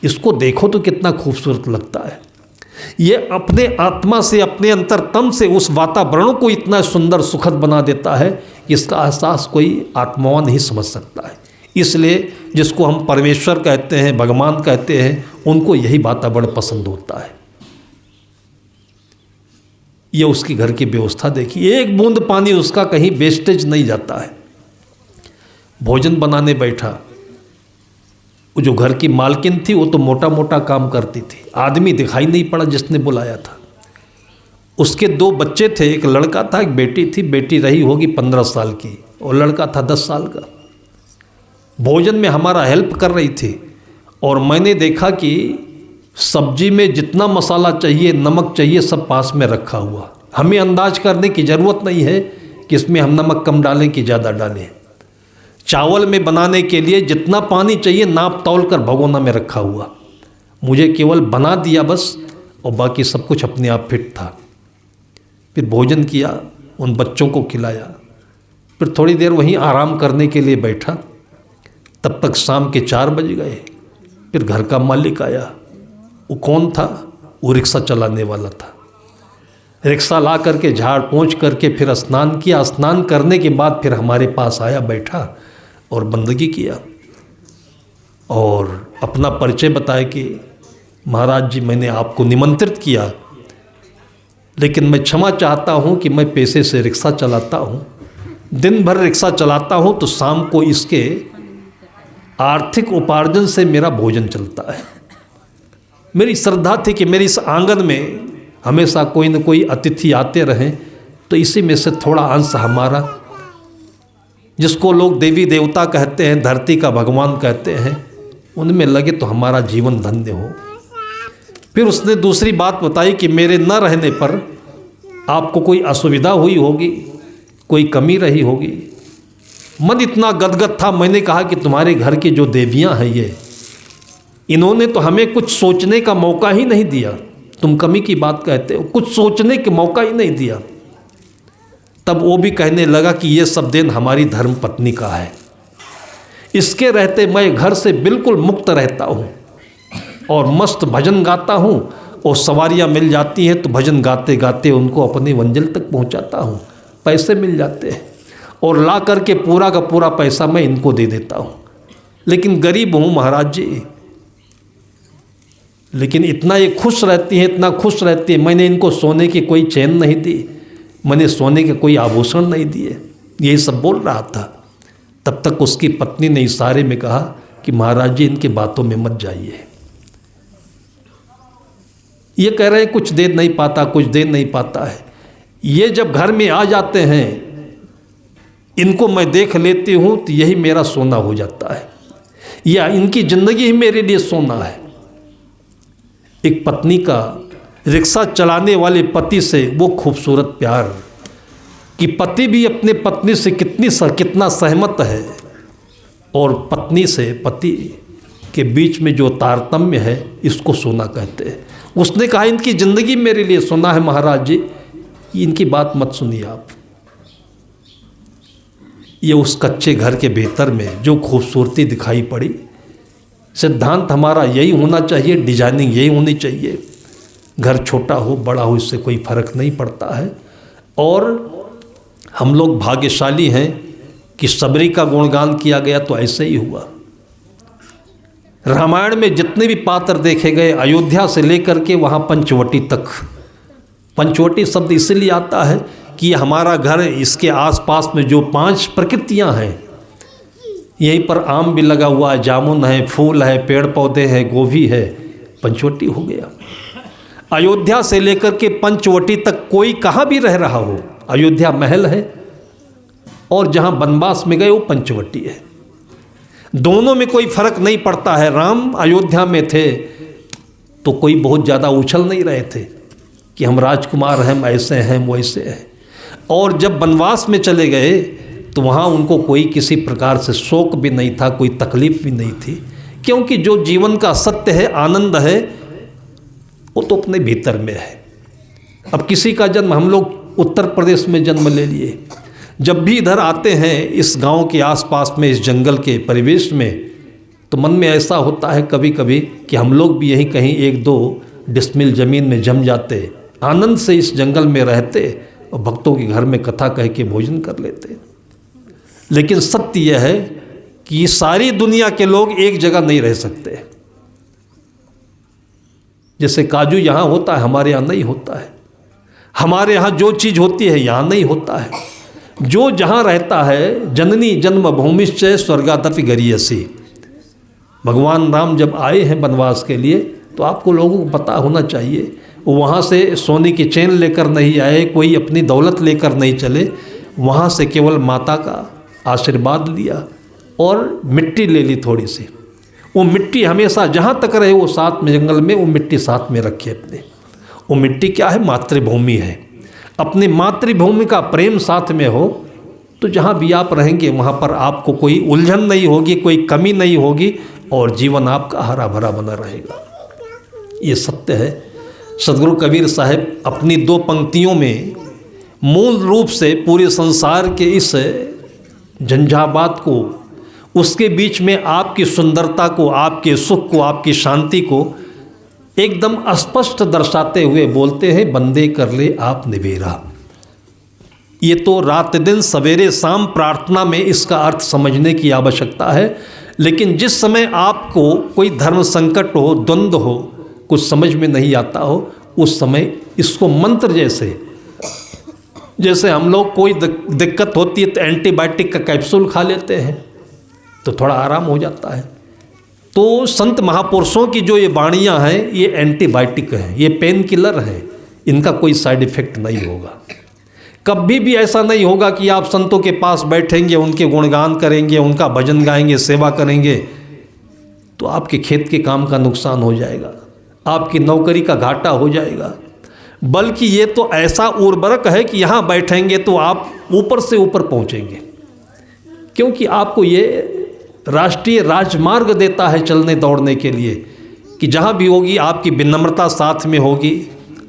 इसको देखो तो कितना खूबसूरत लगता है। ये अपने आत्मा से, अपने अंतरतम से उस वातावरण को इतना सुंदर सुखद बना देता है कि इसका एहसास कोई आत्मावान ही समझ सकता है। इसलिए जिसको हम परमेश्वर कहते हैं, भगवान कहते हैं, उनको यही वातावरण पसंद होता है। ये उसकी घर की व्यवस्था देखिए, एक बूंद पानी उसका कहीं वेस्टेज नहीं जाता है। भोजन बनाने बैठा, वो जो घर की मालकिन थी वो तो मोटा मोटा काम करती थी, आदमी दिखाई नहीं पड़ा जिसने बुलाया था। उसके 2 बच्चे थे, एक लड़का था एक बेटी थी। बेटी रही होगी 15 साल की और लड़का था 10 साल का। भोजन में हमारा हेल्प कर रही थी और मैंने देखा कि सब्जी में जितना मसाला चाहिए, नमक चाहिए, सब पास में रखा हुआ। हमें अंदाज करने की ज़रूरत नहीं है कि इसमें हम नमक कम डालें कि ज़्यादा डालें। चावल में बनाने के लिए जितना पानी चाहिए नाप तौल कर भगोना में रखा हुआ। मुझे केवल बना दिया बस, और बाकी सब कुछ अपने आप फिट था। फिर भोजन किया, उन बच्चों को खिलाया, फिर थोड़ी देर वहीं आराम करने के लिए बैठा। तब तक शाम के 4 बज गए। फिर घर का मालिक आया। वो कौन था? वो रिक्शा चलाने वाला था। रिक्शा ला करके झाड़ पोंछ करके फिर स्नान किया। स्नान करने के बाद फिर हमारे पास आया, बैठा और बंदगी किया और अपना परिचय बताया कि महाराज जी, मैंने आपको निमंत्रित किया, लेकिन मैं क्षमा चाहता हूँ कि मैं पैसे से रिक्शा चलाता हूँ, दिन भर रिक्शा चलाता हूँ, तो शाम को इसके आर्थिक उपार्जन से मेरा भोजन चलता है। मेरी श्रद्धा थी कि मेरी इस आंगन में हमेशा कोई न कोई अतिथि आते रहें, तो इसी में से थोड़ा अंश हमारा, जिसको लोग देवी देवता कहते हैं, धरती का भगवान कहते हैं, उनमें लगे तो हमारा जीवन धन्य हो। फिर उसने दूसरी बात बताई कि मेरे न रहने पर आपको कोई असुविधा हुई होगी, कोई कमी रही होगी। मन इतना गदगद था, मैंने कहा कि तुम्हारे घर की जो देवियां हैं ये, इन्होंने तो हमें कुछ सोचने का मौका ही नहीं दिया। तुम कमी की बात कहते हो, कुछ सोचने का मौका ही नहीं दिया। तब वो भी कहने लगा कि ये सब देन हमारी धर्म पत्नी का है, इसके रहते मैं घर से बिल्कुल मुक्त रहता हूँ और मस्त भजन गाता हूँ, और सवारियाँ मिल जाती हैं तो भजन गाते गाते उनको अपनी मंजिल तक पहुँचाता हूँ। पैसे मिल जाते हैं और ला करके पूरा का पूरा पैसा मैं इनको दे देता हूँ। लेकिन गरीब हूँ महाराज जी, लेकिन इतना ये खुश रहती है, इतना खुश रहती है। मैंने इनको सोने की कोई चैन नहीं दी, मैंने सोने के कोई आभूषण नहीं दिए, यही सब बोल रहा था। तब तक उसकी पत्नी ने इशारे में कहा कि महाराज जी, इनकी बातों में मत जाइए। ये कह रहे हैं कुछ दे नहीं पाता, कुछ दे नहीं पाता है। ये जब घर में आ जाते हैं, इनको मैं देख लेती हूँ तो यही मेरा सोना हो जाता है, या इनकी ज़िंदगी ही मेरे लिए सोना है। एक पत्नी का रिक्शा चलाने वाले पति से वो खूबसूरत प्यार कि पति भी अपने पत्नी से कितना सहमत है, और पत्नी से पति के बीच में जो तारतम्य है, इसको सोना कहते हैं। उसने कहा इनकी ज़िंदगी मेरे लिए सोना है महाराज जी, इनकी बात मत सुनिए आप। ये उस कच्चे घर के भीतर में जो खूबसूरती दिखाई पड़ी, सिद्धांत हमारा यही होना चाहिए, डिजाइनिंग यही होनी चाहिए। घर छोटा हो बड़ा हो इससे कोई फर्क नहीं पड़ता है। और हम लोग भाग्यशाली हैं कि सबरी का गुणगान किया गया तो ऐसे ही हुआ। रामायण में जितने भी पात्र देखे गए, अयोध्या से लेकर के वहाँ पंचवटी तक, पंचवटी शब्द इसलिए आता है कि हमारा घर, इसके आसपास में जो 5 प्रकृतियाँ हैं, यहीं पर आम भी लगा हुआ है, जामुन है, फूल है, पेड़ पौधे हैं, गोभी है, पंचवटी हो गया। अयोध्या से लेकर के पंचवटी तक कोई कहाँ भी रह रहा हो, अयोध्या महल है और जहाँ वनवास में गए वो पंचवटी है। दोनों में कोई फर्क नहीं पड़ता है। राम अयोध्या में थे तो कोई बहुत ज़्यादा उछल नहीं रहे थे कि हम राजकुमार हैं, हम ऐसे हैं, हम वैसे हैं। और जब वनवास में चले गए तो वहाँ उनको कोई किसी प्रकार से शोक भी नहीं था, कोई तकलीफ भी नहीं थी, क्योंकि जो जीवन का सत्य है, आनंद है, वो तो अपने भीतर में है। अब किसी का जन्म, हम लोग उत्तर प्रदेश में जन्म ले लिए, जब भी इधर आते हैं इस गांव के आसपास में, इस जंगल के परिवेश में, तो मन में ऐसा होता है कभी कभी कि हम लोग भी यहीं कहीं 1-2 डिसमिल ज़मीन में जम जाते, आनंद से इस जंगल में रहते और भक्तों के घर में कथा कह के भोजन कर लेते। लेकिन सत्य यह है कि सारी दुनिया के लोग एक जगह नहीं रह सकते। जैसे काजू यहाँ होता है, हमारे यहाँ नहीं होता है। हमारे यहाँ जो चीज़ होती है यहाँ नहीं होता है। जो जहाँ रहता है, जननी जन्मभूमिश्च स्वर्गादपि गरीयसी। भगवान राम जब आए हैं वनवास के लिए तो आपको लोगों को पता होना चाहिए, वो वहाँ से सोने की चेन लेकर नहीं आए, कोई अपनी दौलत लेकर नहीं चले, वहाँ से केवल माता का आशीर्वाद लिया और मिट्टी ले ली थोड़ी सी। वो मिट्टी हमेशा जहाँ तक रहे वो साथ में, जंगल में वो मिट्टी साथ में रखे अपने। वो मिट्टी क्या है? मातृभूमि है। अपनी मातृभूमि का प्रेम साथ में हो तो जहाँ भी आप रहेंगे वहाँ पर आपको कोई उलझन नहीं होगी, कोई कमी नहीं होगी और जीवन आपका हरा भरा बना रहेगा। ये सत्य है। सदगुरु कबीर साहब अपनी 2 पंक्तियों में मूल रूप से पूरे संसार के इस झंझावात को, उसके बीच में आपकी सुंदरता को, आपके सुख को, आपकी शांति को एकदम स्पष्ट दर्शाते हुए बोलते हैं, बंदे कर ले आप निबेरा। ये तो रात दिन सवेरे शाम प्रार्थना में इसका अर्थ समझने की आवश्यकता है। लेकिन जिस समय आपको कोई धर्म संकट हो, द्वंद्व हो, कुछ समझ में नहीं आता हो, उस समय इसको मंत्र जैसे हम लोग कोई दिक्कत होती है तो एंटीबायोटिक का कैप्सूल खा लेते हैं तो थोड़ा आराम हो जाता है। तो संत महापुरुषों की जो ये वाणियाँ हैं ये एंटीबायोटिक हैं, ये पेन किलर हैं, इनका कोई साइड इफ़ेक्ट नहीं होगा। कभी भी ऐसा नहीं होगा कि आप संतों के पास बैठेंगे, उनके गुणगान करेंगे, उनका भजन गाएंगे, सेवा करेंगे तो आपके खेत के काम का नुकसान हो जाएगा, आपकी नौकरी का घाटा हो जाएगा। बल्कि ये तो ऐसा उर्वरक है कि यहाँ बैठेंगे तो आप ऊपर से ऊपर पहुँचेंगे, क्योंकि आपको ये राष्ट्रीय राजमार्ग देता है चलने दौड़ने के लिए कि जहाँ भी होगी आपकी विनम्रता साथ में होगी,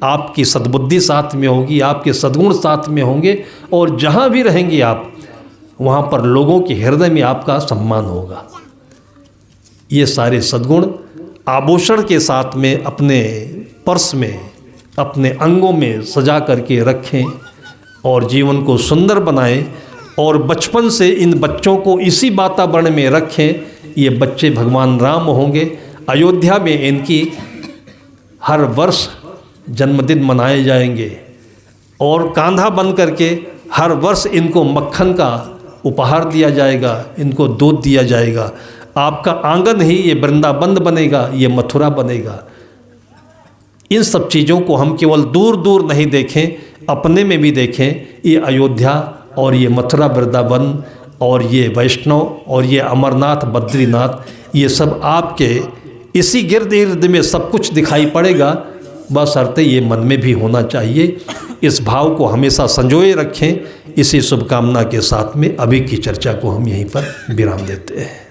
आपकी सद्बुद्धि साथ में होगी, आपके सद्गुण साथ में होंगे और जहाँ भी रहेंगे आप वहाँ पर लोगों के हृदय में आपका सम्मान होगा। ये सारे सद्गुण आभूषण के साथ में अपने पर्स में, अपने अंगों में सजा करके रखें और जीवन को सुंदर बनाएं और बचपन से इन बच्चों को इसी वातावरण में रखें। ये बच्चे भगवान राम होंगे। अयोध्या में इनकी हर वर्ष जन्मदिन मनाए जाएंगे और कांधा बन करके हर वर्ष इनको मक्खन का उपहार दिया जाएगा, इनको दूध दिया जाएगा। आपका आंगन ही ये वृंदावन बनेगा, ये मथुरा बनेगा। इन सब चीज़ों को हम केवल दूर दूर नहीं देखें, अपने में भी देखें। ये अयोध्या और ये मथुरा वृंदावन और ये वैष्णव और ये अमरनाथ बद्रीनाथ, ये सब आपके इसी गिर्द गिर्द में सब कुछ दिखाई पड़ेगा। बस अर्थ ये मन में भी होना चाहिए। इस भाव को हमेशा संजोए रखें। इसी शुभकामना के साथ में अभी की चर्चा को हम यहीं पर विराम देते हैं।